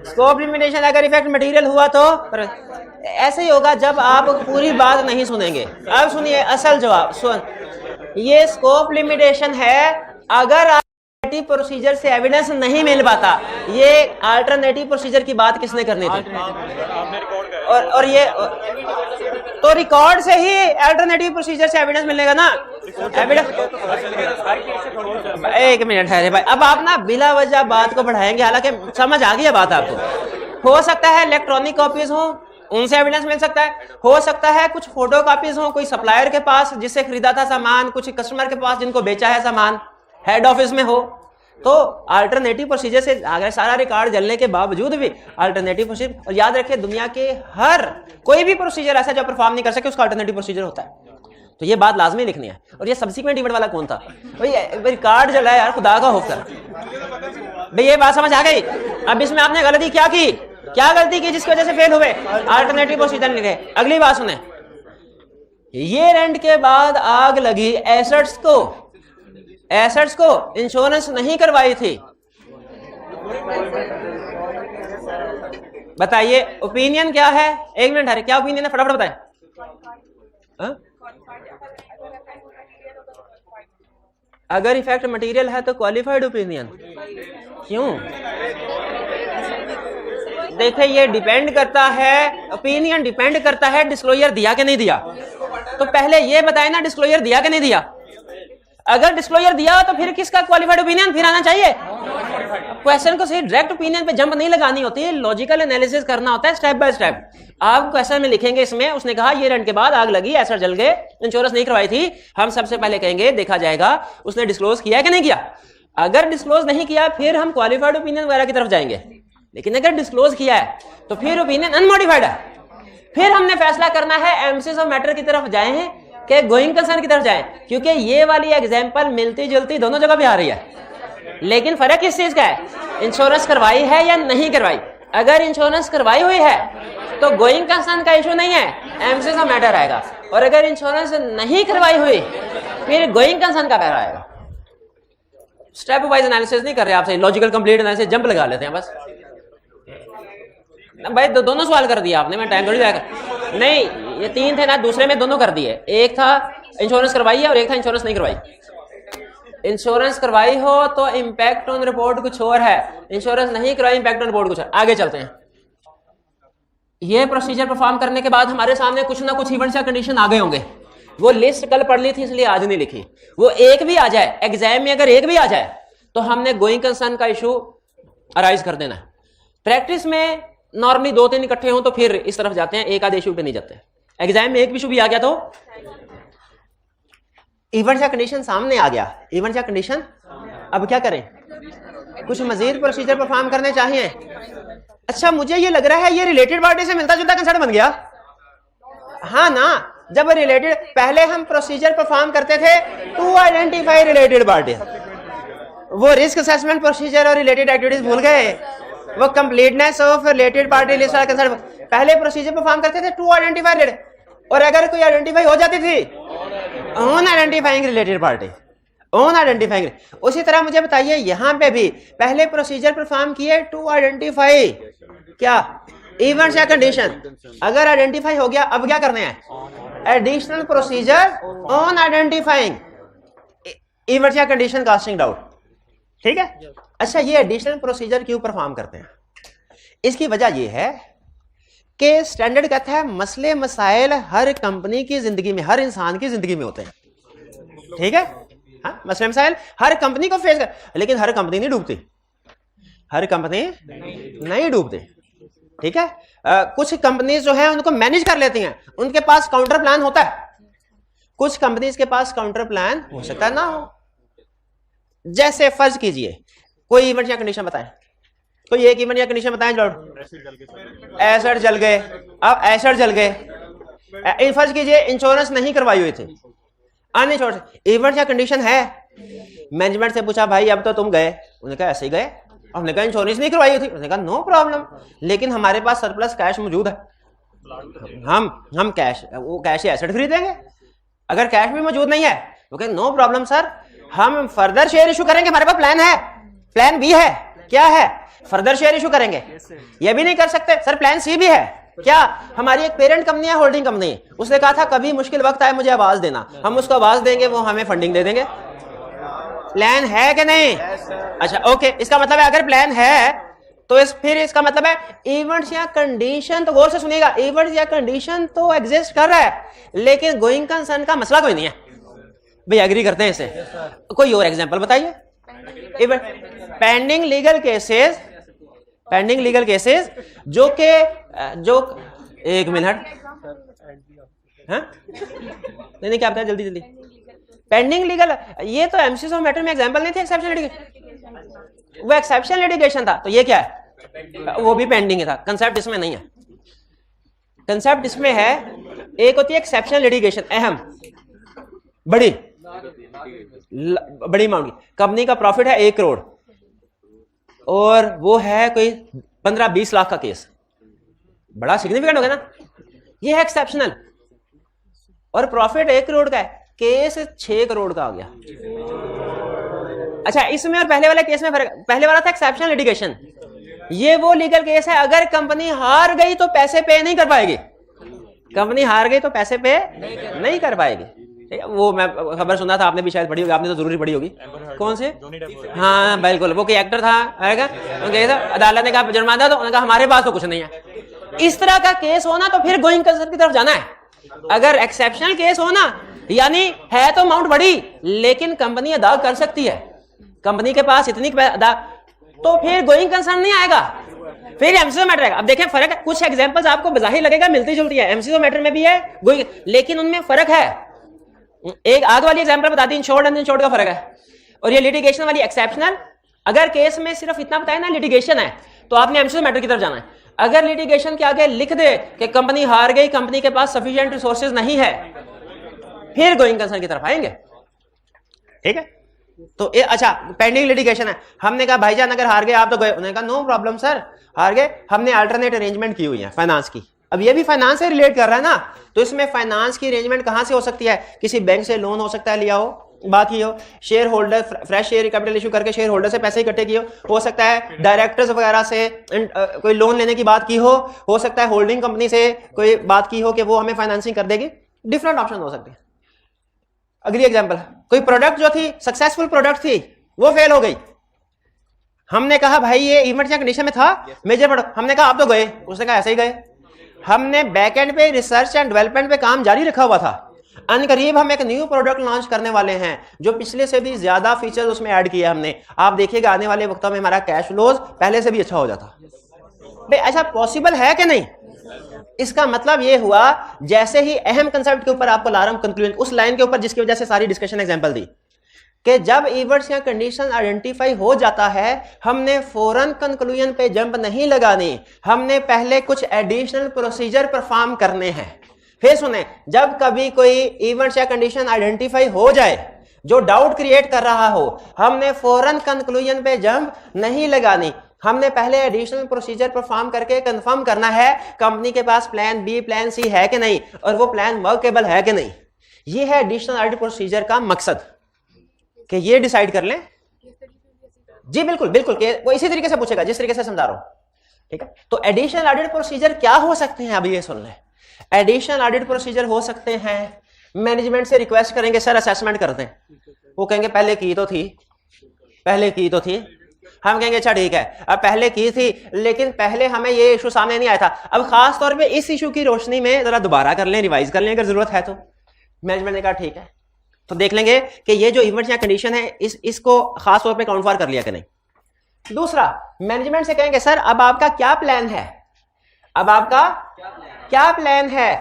स्कोप लिमिटेशन अगर इफेक्ट मटेरियल हुआ तो ऐसे ही होगा जब आप पूरी बात नहीं सुनेंगे। अब सुनिए असल जवाब, सुन, ये स्कोप लिमिटेशन है अगर अल्टरनेटिव प्रोसीजर से एविडेंस नहीं मिल पाता। ये अल्टरनेटिव प्रोसीजर की बात किसने करनी थी? और ये तो रिकॉर्ड से ही अल्टरनेटिव प्रोसीजर से एविडेंस मिलेगा ना। एविडेंस, एक मिनट है रे भाई, अब आप ना बिला वजह बात को बढ़ाएंगे, हालांकि समझ आ गई बात आपको। हो सकता है इलेक्ट्रॉनिक कॉपीज हो, उनसे एविडेंस मिल सकता है। हो सकता है कुछ फोटो कॉपीज हो, कोई सप्लायर के पास जिससे खरीदा था सामान, कुछ कस्टमर के पास जिनको बेचा है सामान, हेड ऑफिस में हो। तो अल्टरनेटिव प्रोसीजर से अगर सारा रिकॉर्ड जलने के बावजूद भी अल्टरनेटिव प्रोसीजर, और याद रखिए दुनिया के हर कोई भी प्रोसीजर ऐसा जो परफॉर्म नहीं कर सके उसका अल्टरनेटिव प्रोसीजर होता है। तो ये बात लाजमी लिखनी है। और ये सब्सिक्वेंट इवेंट वाला कौन था भाई? रिकॉर्ड जला है यार, खुदा का होकर भाई, ये बात समझ आ गई। अब इसमें आपने गलती क्या की, क्या गलती की जिसकी वजह से फेल हुए? अल्टरनेटिव प्रोसीजर नहीं लिखे। अगली बात सुने, ये रेंट के बाद आग लगी, एसेट्स को इंश्योरेंस नहीं करवाई थी। बताइए ओपिनियन क्या है? एक मिनट है, क्या ओपिनियन है फटाफट बताएं। अगर इफेक्ट मटेरियल है तो क्वालिफाइड ओपिनियन क्यों? देखिए ये डिपेंड करता है, ओपिनियन डिपेंड करता है डिस्क्लोजर दिया कि नहीं दिया। तो पहले ये बताए ना डिस्क्लोजर दिया कि नहीं दिया। अगर डिस्क्लोजर दिया तो फिर किसका क्वालिफाइड ओपिनियन फिर आना चाहिए। क्वेश्चन को सही डायरेक्ट ओपिनियन पे जंप नहीं लगानी होती है, लॉजिकल एनालिसिस करना होता है स्टेप बाय स्टेप। आप क्वेश्चन में लिखेंगे, इसमें उसने कहा ये रेंट के बाद आग लगी, एसेट जल गए, इंश्योरेंस नहीं करवाई थी। हम सबसे पहले कहेंगे देखा जाएगा उसने डिस्क्लोज किया कि नहीं किया। अगर डिस्क्लोज नहीं किया फिर हम क्वालिफाइड ओपिनियन वगैरह की तरफ जाएंगे। लेकिन अगर डिस्क्लोज किया है तो फिर ओपिनियन अनमोडिफाइड है। फिर हमने फैसला करना है एमसीएस ऑफ मैटर की तरफ जाए कि गोइंग कंसर्न की तरफ जाए, क्योंकि ये वाली एग्जांपल मिलती जुलती दोनों जगह भी आ रही है। लेकिन फर्क किस चीज का है, इंश्योरेंस करवाई है या नहीं करवाई। अगर इंश्योरेंस करवाई हुई है तो गोइंग कंसर्न का इशू नहीं है, एमसीएस ऑफ मैटर आएगा। और अगर इंश्योरेंस नहीं करवाई हुई फिर गोइंग कंसर्न का पैरा आएगा। स्टेप वाइज एनालिसिस नहीं कर रहे आपसे, लॉजिकल कंप्लीट एनालिसिस जंप लगा लेते हैं बस। भाई दोनों सवाल कर दिया आपने, मैं टाइम थोड़ी जाएगा। नहीं ये तीन थे ना, दूसरे में दोनों कर दिए। एक था इंश्योरेंस करवाई है और एक था इंश्योरेंस नहीं करवाई। इंश्योरेंस करवाई हो तो इंपैक्ट ऑन रिपोर्ट कुछ और है, इंश्योरेंस नहीं करवाई इंपैक्ट ऑन रिपोर्ट कुछ है। आगे चलते हैं। ये प्रोसीजर परफॉर्म करने के बाद हमारे सामने कुछ ना कुछ इवेंट्स या कंडीशन आ गए होंगे। वो लिस्ट कल पढ़ ली थी इसलिए आज नहीं लिखी। वो एक भी आ जाए एग्जाम में, अगर एक भी आ जाए तो हमने गोइंग कंसर्न का इशू अराइज कर देना है। प्रैक्टिस में नॉर्मली 2-3 इकट्ठे हों तो फिर इस तरफ जाते हैं, एक आधे इशू पे नहीं जाते। एग्जाम में एक भी इशू भी आ गया तो इवेंट या कंडीशन सामने आ गया, इवेंट या कंडीशन। अब क्या करें, कुछ मजीद प्रोसीजर परफॉर्म करने चाहिए। अच्छा मुझे ये लग रहा है ये रिलेटेड पार्टी से मिलता जुलता कंसर्न बन गया। हाँ ना, जब रिलेटेड, पहले हम प्रोसीजर परफॉर्म करते थे टू आइडेंटिफाई रिलेटेड पार्टी, वो रिस्क असेसमेंट प्रोसीजर और रिलेटेड एक्टिविटीज भूल गए। वो completeness of related party list वाला कंसर्न, पहले प्रोसीजर परफॉर्म करते थे टू आइडेंटिफाई रिलेटेड, और अगर कोई आइडेंटिफाई हो जाती थी on identifying related party, on identifying. उसी तरह मुझे बताइए यहां पे भी पहले प्रोसीजर परफॉर्म किए टू आइडेंटिफाई क्या इवेंट्स या कंडीशन। अगर आइडेंटिफाई हो गया अब क्या करने हैं, additional procedure on identifying events या कंडीशन कास्टिंग डाउट। ठीक है। अच्छा ये एडिशनल प्रोसीजर क्यों परफॉर्म करते हैं, इसकी वजह यह है कि स्टैंडर्ड कहता है मसले मसाइल हर कंपनी की जिंदगी में, हर इंसान की जिंदगी में होते हैं। ठीक है, हाँ मसले मसाइल हर कंपनी को फेस कर, लेकिन हर कंपनी नहीं डूबती। हर कंपनी नहीं डूबती, ठीक है। कुछ कंपनीज जो है उनको मैनेज कर लेती हैं, उनके पास काउंटर प्लान होता है, कुछ कंपनीज के पास काउंटर प्लान हो सकता है ना हो। जैसे फर्ज कीजिए कोई इवेंट या कंडीशन बताएं, कोई एक इवेंट या कंडीशन बताएं लॉर्ड। एसेट जल गए, अब एसेट जल गए, फर्ज कीजिए इंश्योरेंस नहीं करवाई हुई थी, अनइंश्योर्ड इवेंट या कंडीशन है। मैनेजमेंट से पूछा भाई अब तो तुम गए, उन्होंने कहा ऐसे ही गए, हमने कहा इंश्योरेंस नहीं करवाई हुई थी, उन्होंने कहा नो प्रॉब्लम, लेकिन हमारे पास सरप्लस कैश मौजूद है, हम कैश वो कैश एसेट खरीदेंगे। अगर कैश भी मौजूद नहीं है तो कहें नो प्रॉब्लम सर, हम फर्दर शेयर इशू करेंगे, हमारे पास प्लान है, प्लान बी है, क्या है, फर्दर शेयर इशू करेंगे। ये भी नहीं कर सकते सर, प्लान सी भी है, क्या, हमारी एक पेरेंट कंपनी है, होल्डिंग कंपनी, उसने कहा था कभी मुश्किल वक्त आए मुझे आवाज देना, हम उसको आवाज देंगे, वो हमें फंडिंग दे देंगे। प्लान है कि नहीं? अच्छा ओके, इसका मतलब है अगर प्लान है तो फिर इसका मतलब है इवेंट्स या कंडीशन, तो गौर से सुनिएगा, इवेंट्स या कंडीशन तो एग्जिस्ट कर रहा है, लेकिन गोइंग कंसर्न का मसला कोई नहीं है। भाई एग्री करते हैं इससे? कोई और एग्जांपल बताइए। Pending legal cases, pending legal cases जो एक मिनट, हाँ नहीं क्या बताया जल्दी जल्दी। पेंडिंग लीगल, ये तो एमसीएस ऑफ मैटर में एग्जांपल नहीं थे, एक्सेप्शन लिटिगेशन, वो एक्सेप्शन लिटिगेशन था, तो ये क्या है, वो भी पेंडिंग था। कंसेप्ट इसमें नहीं है, कंसेप्ट इसमें है, एक होती है एक्सेप्शन लिटिगेशन, अहम बड़ी अमाउंट की, कंपनी का प्रॉफिट है 1 करोड़ और वो है कोई 15-20 लाख का केस, बड़ा सिग्निफिकेंट हो गया ना, ये है एक्सेप्शनल। और प्रॉफिट 1 करोड़ का है, केस 6 करोड़ का आ गया। अच्छा, इसमें और पहले वाले केस में फर्क, पहले वाला था एक्सेप्शनल लिटिगेशन, ये वो लीगल केस है अगर कंपनी हार गई तो पैसे पे नहीं कर पाएगी, कंपनी हार गई तो पैसे पे नहीं कर पाएगी। वो मैं खबर सुना था, आपने भी शायद पढ़ी होगी, आपने तो जरूरी पढ़ी होगी। कौन से? हाँ बिल्कुल, वो कोई एक्टर था, अदालत ने कहा जुर्माना, तो उन्होंने कहा हमारे पास तो कुछ नहीं है। इस तरह का केस होना तो फिर गोइंग कंसर्न की तरफ जाना है। अगर एक्सेप्शनल केस होना यानी है तो अमाउंट बड़ी लेकिन कंपनी अदा कर सकती है, कंपनी के पास इतनी अदा, तो फिर गोइंग कंसर्न नहीं आएगा, फिर एमसीओ मैटर आएगा। अब देखें फर्क है, कुछ एग्जांपल्स आपको बजाहिर लगेगा मिलती जुलती है, एमसीओ मैटर में भी है गोइंग, लेकिन उनमें फर्क है। एक आग वाली एग्जांपल बता दी, इंश्योर्ड एंड अनइंश्योर्ड का फर्क है, और ये लिटिगेशन वाली एक्सेप्शनल। अगर केस में सिर्फ इतना बताया ना लिटिगेशन है तो आपने एमसीओ मैटर की तरफ जाना है। अगर लिटिगेशन के आगे लिख दे कि कंपनी हार गई, कंपनी के पास सफिशिएंट रिसोर्सेज नहीं है, फिर गोइंग कंसर्न की तरफ आएंगे, ठीक है। तो अच्छा, पेंडिंग लिटिगेशन है, हमने कहा भाईजान अगर हार गए आप तो गए, उन्होंने कहा नो प्रॉब्लम सर, हार गए, हमने अल्टरनेट अरेंजमेंट की हुई है फाइनेंस की। अब ये भी फाइनेंस से रिलेट कर रहा है ना, तो इसमें फाइनेंस की अरेंजमेंट कहां से हो सकती है? किसी बैंक से लोन हो सकता है, लिया हो, बात की हो, share holder fresh share capital issue करके शेयर होल्डर से पैसे इकट्ठे किए हो सकता है डायरेक्टर्स वगैरह से कोई लोन लेने की बात की हो सकता है होल्डिंग कंपनी से कोई बात की हो कि वो हमें फाइनेंसिंग कर देगी, डिफरेंट ऑप्शन हो सकते हैं। अगली एग्जांपल, कोई प्रोडक्ट जो थी सक्सेसफुल प्रोडक्ट थी वो फेल हो गई, हमने कहा भाई ये इवेंट या कंडीशन में था मेजर प्रोडक्ट, हमने कहा आप तो गए, उसने कहा ऐसे ही गए। हमने बैकएंड पे रिसर्च एंड डेवलपमेंट पे काम जारी रखा हुआ था, अनकरीब हम एक न्यू प्रोडक्ट लॉन्च करने वाले हैं जो पिछले से भी ज्यादा फीचर्स उसमें ऐड किया हमने, आप देखिएगा आने वाले वक्तों में हमारा कैश फ्लोज पहले से भी अच्छा हो जाता। भाई ऐसा पॉसिबल है कि नहीं? इसका मतलब ये हुआ, जैसे ही अहम कंसेप्ट के ऊपर आपको लारम कंक्लूजन उस लाइन के ऊपर जिसकी वजह से सारी डिस्कशन एग्जांपल दी कि जब इवेंट्स या कंडीशन आइडेंटिफाई हो जाता है हमने फौरन कंक्लूजन पे जंप नहीं लगानी, हमने पहले कुछ एडिशनल प्रोसीजर परफॉर्म करने हैं। फिर सुने, जब कभी कोई इवेंट्स या कंडीशन आइडेंटिफाई हो जाए जो डाउट क्रिएट कर रहा हो, हमने फौरन कंक्लूजन पे जंप नहीं लगानी, हमने पहले एडिशनल प्रोसीजर परफॉर्म करके कंफर्म करना है कंपनी के पास प्लान बी प्लान सी है कि नहीं और वो प्लान वर्केबल है कि नहीं। ये है एडिशनल ऑडिट प्रोसीजर का मकसद कि ये डिसाइड कर लें। जी बिल्कुल बिल्कुल, वो इसी तरीके से पूछेगा जिस तरीके से समझा रहा हूं, ठीक है। तो एडिशनल ऑडिट प्रोसीजर क्या हो सकते हैं, अभी ये सुन लें। एडिशनल ऑडिट प्रोसीजर हो सकते हैं, मैनेजमेंट से रिक्वेस्ट करेंगे सर असेसमेंट कर दें, वो कहेंगे पहले की तो थी, हम कहेंगे अच्छा ठीक है अब पहले की थी लेकिन पहले हमें ये इशू सामने नहीं आया था, अब खास तौर पे इस इशू की रोशनी में जरा दोबारा कर लें, रिवाइज कर लें अगर जरूरत है तो। मैनेजमेंट ने कहा ठीक है, तो देख लेंगे कि ये जो इवेंट या कंडीशन है इसको खास तौर पे काउंट फॉर कर लिया कि नहीं। दूसरा, मैनेजमेंट से कहेंगे सर अब आपका क्या प्लान है, अब आपका क्या प्लान है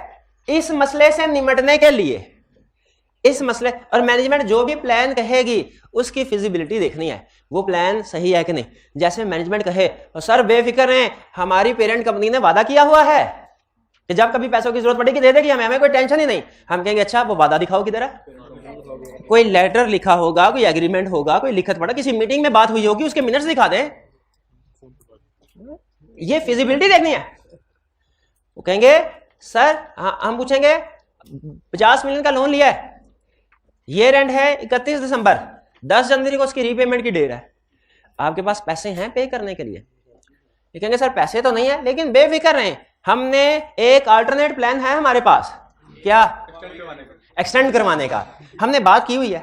इस मसले से निपटने के लिए, इस मसले, और मैनेजमेंट जो भी प्लान कहेगी उसकी फिजिबिलिटी देखनी है, वो प्लान सही है कि नहीं। जैसे मैनेजमेंट कहे सर बेफिक्र हैं, हमारी पेरेंट कंपनी ने वादा किया हुआ है कि जब कभी पैसों की जरूरत पड़ेगी दे देगी हमें कोई टेंशन ही नहीं। हम कहेंगे अच्छा वो वादा दिखाओ किधर है, कोई लेटर लिखा होगा, कोई एग्रीमेंट होगा, कोई लिखत पड़ा, किसी मीटिंग में बात हुई होगी, उसके मिनट्स दिखा दे, ये फिजिबिलिटी देखनी है। वो कहेंगे सर हम पूछेंगे 50 मिलियन का लोन लिया है, ये एंड है 31 दिसंबर, 10 जनवरी को उसकी रीपेमेंट की डेट है, आपके पास पैसे हैं पे करने के लिए? ये कहेंगे सर पैसे तो नहीं है लेकिन बेफिक्र रहें, हमने एक अल्टरनेट प्लान है हमारे पास, क्या? एक्सटेंड करवाने का हमने बात की हुई है,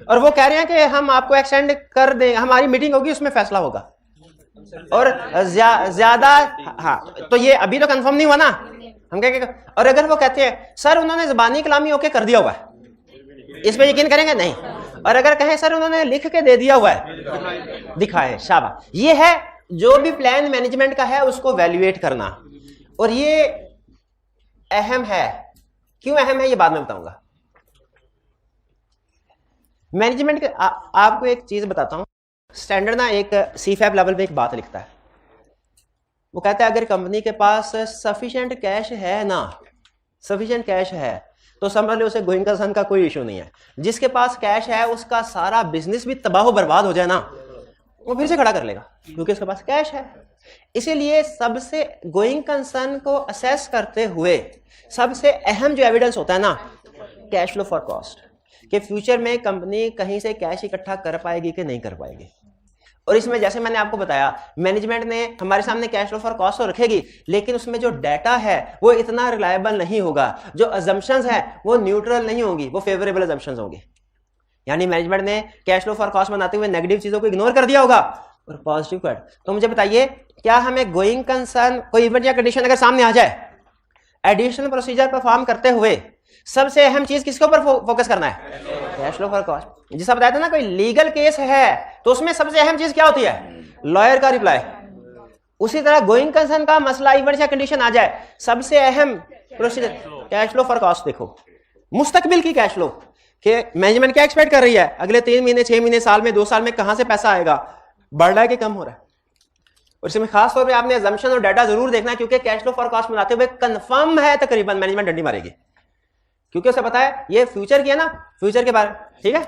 और वो कह रहे हैं कि हम आपको एक्सटेंड कर दें, हमारी मीटिंग होगी उसमें फैसला होगा, और ज्यादा हाँ, तो ये अभी तो कंफर्म नहीं हुआ ना, हम कहेंगे। और अगर वो कहते हैं सर उन्होंने ज़बानी कलामी ओके कर दिया हुआ है, इस पे यकीन करेंगे? नहीं। और अगर कहें सर उन्होंने लिख के दे दिया हुआ है, दिखाए, शाबाश। ये है जो भी प्लान मैनेजमेंट का है उसको वैल्यूएट करना, और ये अहम है। क्यों अहम है ये बाद में बताऊंगा। मैनेजमेंट के आपको एक चीज बताता हूं, स्टैंडर्ड ना एक सीफैप लेवल पे एक बात लिखता है, वो कहता है अगर कंपनी के पास सफिशिएंट कैश है ना, सफिशिएंट कैश है तो समझ लो उसे गोइंग कंसर्न का कोई इशू नहीं है। जिसके पास कैश है उसका सारा बिजनेस भी तबाह बर्बाद हो जाए ना, वो फिर से खड़ा कर लेगा क्योंकि उसके पास कैश है। इसीलिए सबसे गोइंग कंसर्न को असेस करते हुए सबसे अहम जो एविडेंस होता है ना, कैश फ्लो फॉर कॉस्ट, कि फ्यूचर में कंपनी कहीं से कैश इकट्ठा कर पाएगी कि नहीं कर पाएगी। और इसमें जैसे मैंने आपको बताया मैनेजमेंट ने हमारे सामने कैश फ्लो फॉर कॉस्ट तो रखेगी, लेकिन उसमें जो डाटा है वो इतना रिलायबल नहीं होगा, जो अजम्पशंस है वो न्यूट्रल नहीं होंगी, वो फेवरेबल अजम्पशंस होंगे। यानी मैनेजमेंट ने कैश फ्लो फॉर कॉस्ट बनाते हुए नेगेटिव चीजों को इग्नोर कर दिया होगा और पॉजिटिव को ऐड। तो मुझे बताइए क्या हमें गोइंग कंसर्न कोई इवेंट या कंडीशन अगर सामने आ जाए, एडिशनल प्रोसीजर परफॉर्म करते हुए सबसे अहम चीज किसके ऊपर फोकस करना है? Cash flow for cost. जिसका बताया था ना कोई लीगल केस है तो उसमें सबसे अहम चीज क्या होती है? लॉयर का रिप्लाई। उसी तरह गोइंग कंसर्न का मसला इवेंट या कंडीशन आ जाए, सबसे अहम procedure cash flow for cost. देखो मुस्तकबिल की कैश फ्लो कि मैनेजमेंट क्या एक्सपेक्ट कर रही है, अगले 3 महीने 6 महीने साल में 2 साल में कहां से पैसा आएगा, बढ़ रहा है कि कम हो रहा है। और इसमें खास तौर पे आपने अजम्पशन और डाटा जरूर देखना है क्योंकि कैश फ्लो फॉर कॉस्ट बनाते हुए कंफर्म है तकरीबन मैनेजमेंट डंडी मारेगी, क्योंकि उसे पता है ये फ्यूचर की है ना, फ्यूचर के बारे। ठीक है,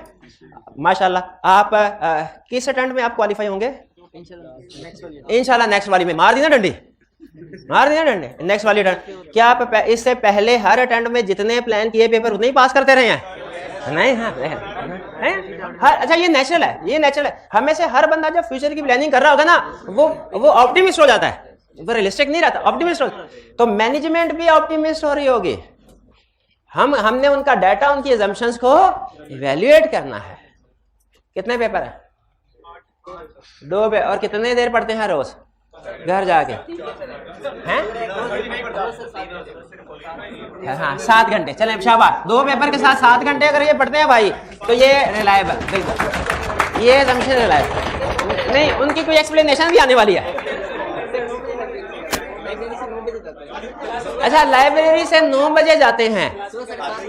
माशाल्लाह। आप किस अटेम्प्ट में आप क्वालिफाई होंगे? इंशाल्लाह नेक्स्ट वाली में। मार दी ना डंडी, मार दी ना डंडी, नेक्स्ट वाली अटेम्प्ट। क्या आप इससे पहले हर अटेम्प्ट में जितने प्लान किए पेपर उतने ही पास करते रहे हैं? नहीं। हाँ, अच्छा ये नेचुरल है, ये नेचुरल है। हमें से हर बंदा जब फ्यूचर की प्लानिंग कर रहा होगा ना वो ऑप्टिमिस्ट हो जाता है, वो रियलिस्टिक नहीं रहता, ऑप्टिमिस्ट हो। तो मैनेजमेंट भी ऑप्टिमिस्ट हो रही होगी। हमने उनका डाटा, उनकी अजम्पशंस को इवैल्यूएट करना है। कितने पेपर है? 2 पेपर। और कितने देर पढ़ते हैं रोज घर जाके? हैं? हाँ 7 घंटे। चले शाबाश, 2 पेपर के साथ 7 घंटे अगर ये पढ़ते हैं भाई तो ये रिलायबल, बिल्कुल ये अजम्पशन रिलायबल नहीं। उनकी कोई एक्सप्लेनेशन भी आने वाली है। अच्छा लाइब्रेरी से 9 बजे जाते हैं,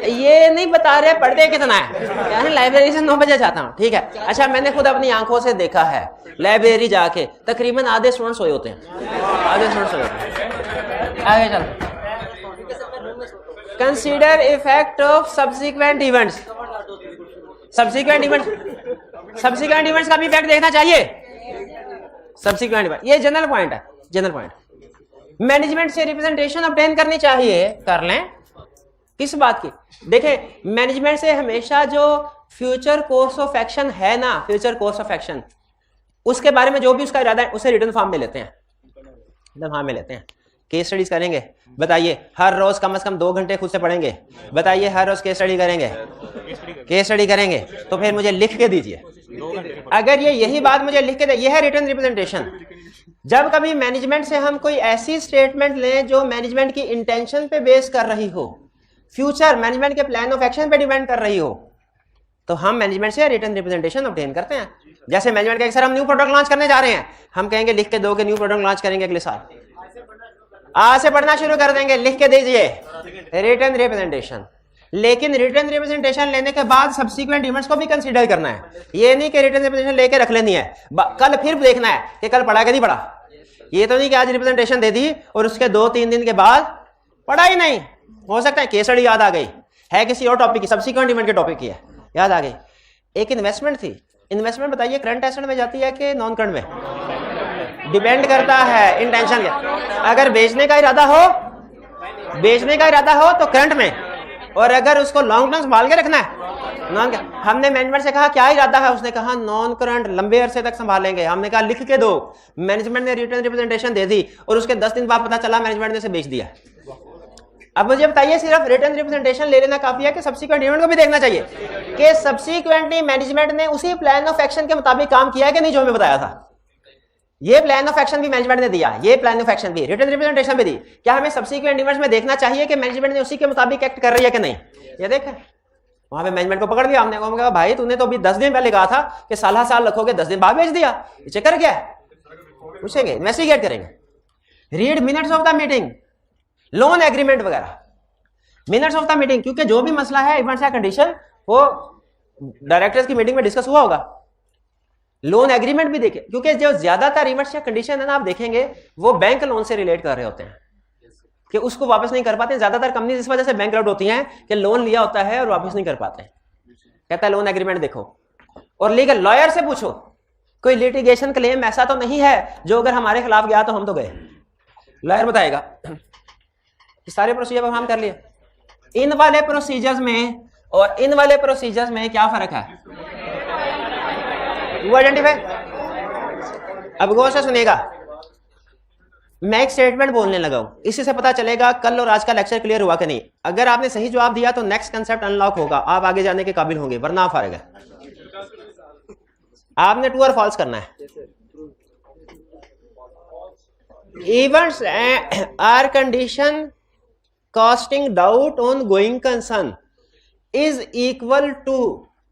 ये नहीं बता रहे पढ़ते कितना है, क्या है लाइब्रेरी से 9 बजे जाता हूँ। ठीक है, अच्छा मैंने खुद अपनी आंखों से देखा है लाइब्रेरी जाके तकरीबन आधे स्टूडेंट सोए होते हैं, आधे स्टूडेंट सोए होते हैं। आगे चलो, consider effect of subsequent events. Subsequent events का भी इफेक्ट देखना चाहिए। सब्सिक्वेंट इवेंट ये जनरल पॉइंट है, जनरल पॉइंट। मैनेजमेंट से रिप्रेजेंटेशन ऑब्टेन करनी चाहिए, कर लें। किस बात की? देखें मैनेजमेंट से हमेशा जो फ्यूचर कोर्स ऑफ एक्शन है ना, फ्यूचर कोर्स ऑफ एक्शन, उसके बारे में जो भी उसका इरादा है उसे रिटन फॉर्म में लेते हैं, रिटन फॉर्म में लेते हैं। केस स्टडीज करेंगे, बताइए हर रोज कम से कम 2 घंटे खुद से पढ़ेंगे, बताइए हर रोज केस स्टडी करेंगे, केस स्टडी करेंगे तो फिर मुझे लिख के दीजिए। अगर ये यही बात मुझे लिख के दे, ये है रिटन रिप्रेजेंटेशन। जब कभी मैनेजमेंट से हम कोई ऐसी स्टेटमेंट लें जो मैनेजमेंट की इंटेंशन पे बेस कर रही हो, फ्यूचर मैनेजमेंट के प्लान ऑफ एक्शन पे डिपेंड कर रही हो, तो हम मैनेजमेंट से रिटर्न रिप्रेजेंटेशन ऑब्टेन करते हैं। जैसे मैनेजमेंट कहेगा सर हम न्यू प्रोडक्ट लॉन्च करने जा रहे हैं, हम कहेंगे लिख के दो कि न्यू प्रोडक्ट लॉन्च करेंगे अगले साल। आज से पढ़ना शुरू कर देंगे, लिख के दीजिए रिटर्न रिप्रेजेंटेशन। लेकिन रिटर्न रिप्रेजेंटेशन लेने के बाद सब्सिक्वेंट इवेंट्स को भी कंसीडर करना है। ये नहीं कि रिटर्न रिप्रेजेंटेशन लेके रख लेनी है, कल फिर देखना है कि कल पढ़ा कि नहीं पढ़ा। ये तो नहीं कि आज रिप्रेजेंटेशन दे दी और उसके 2-3 दिन के बाद पढ़ा ही नहीं। हो सकता है केस स्टडी याद आ गई है किसी और टॉपिक की, सब्सिक्वेंट इवेंट के टॉपिक की है, याद आ गई। एक इन्वेस्टमेंट थी, इन्वेस्टमेंट बताइए करंट एसेट में जाती है कि नॉन करंट में? डिपेंड करता है इंटेंशन का। अगर बेचने का इरादा हो तो करंट में, और अगर उसको लॉन्ग टर्म संभाल के रखना है नॉन। हमने मैनेजमेंट से कहा क्या इरादा है, उसने कहा नॉन करंट, लंबे अरसे तक संभालेंगे। हमने कहा लिख के दो, मैनेजमेंट ने रिटर्न रिप्रेजेंटेशन दे दी और उसके 10 दिन बाद पता चला मैनेजमेंट ने इसे बेच दिया। अब मुझे बताइए सिर्फ रिटर्न रिप्रेजेंटेशन ले लेना काफी है कि सब्सिक्वेंट इवेंट को भी देखना चाहिए कि सब्सिक्वेंटली मैनेजमेंट ने उसी प्लान ऑफ एक्शन के मुताबिक काम किया है कि नहीं जो हमें बताया था। ये प्लान ऑफ एक्शन भी मैनेजमेंट ने दिया, ये प्लान ऑफ एक्शन भी, रिटर्न रिप्रेजेंटेशन भी दी। क्या हमें सब्सिक्वेंट इवेंट्स में देखना चाहिए कि मैनेजमेंट ने उसी के मुताबिक एक्ट कर रही है कि नहीं? ये देखें, वहां पे मैनेजमेंट को पकड़ लिया हमने, कहा भाई तूने तो अभी 10 दिन पहले कहा था कि साल रखोगे, 10 दिन बाद बेच दिया, ये चक्कर क्या है? पूछेंगे, इन्वेस्टिगेट करेंगे। Read minutes of the meeting, loan agreement वगैरह, मिनट्स ऑफ द मीटिंग, क्योंकि जो भी मसला है इवेंट्स या कंडीशन वो डायरेक्टर्स की मीटिंग में डिस्कस हुआ होगा। लोन एग्रीमेंट भी देखें, क्योंकि जो ज्यादातर इवेंट्स या कंडीशन है ना आप देखेंगे वो बैंक लोन से रिलेट कर रहे होते हैं कि उसको वापस नहीं कर पाते। ज्यादातर कंपनी इस वजह से बैंकरप्ट होती हैं कि लोन लिया होता है और वापस नहीं कर पाते। कहता है लोन एग्रीमेंट देखो, और लीगल लॉयर से पूछो कोई लिटिगेशन क्लेम ऐसा तो नहीं है जो अगर हमारे खिलाफ गया तो हम तो गए, लॉयर बताएगा। सारे प्रोसीजर हम कर लिए। इन वाले प्रोसीजर्स में और इन वाले प्रोसीजर्स में क्या फर्क है वो आइडेंटिफाई। अब गौर से सुनिएगा, मैं एक स्टेटमेंट बोलने लगा हूं, इसी से पता चलेगा कल और आज का लेक्चर क्लियर हुआ कि नहीं। अगर आपने सही जवाब दिया तो नेक्स्ट कंसेप्ट अनलॉक होगा, आप आगे जाने के काबिल होंगे, वरना फर्क है। आपने ट्रू और फॉल्स करना है। Events are condition casting doubt on going concern is equal to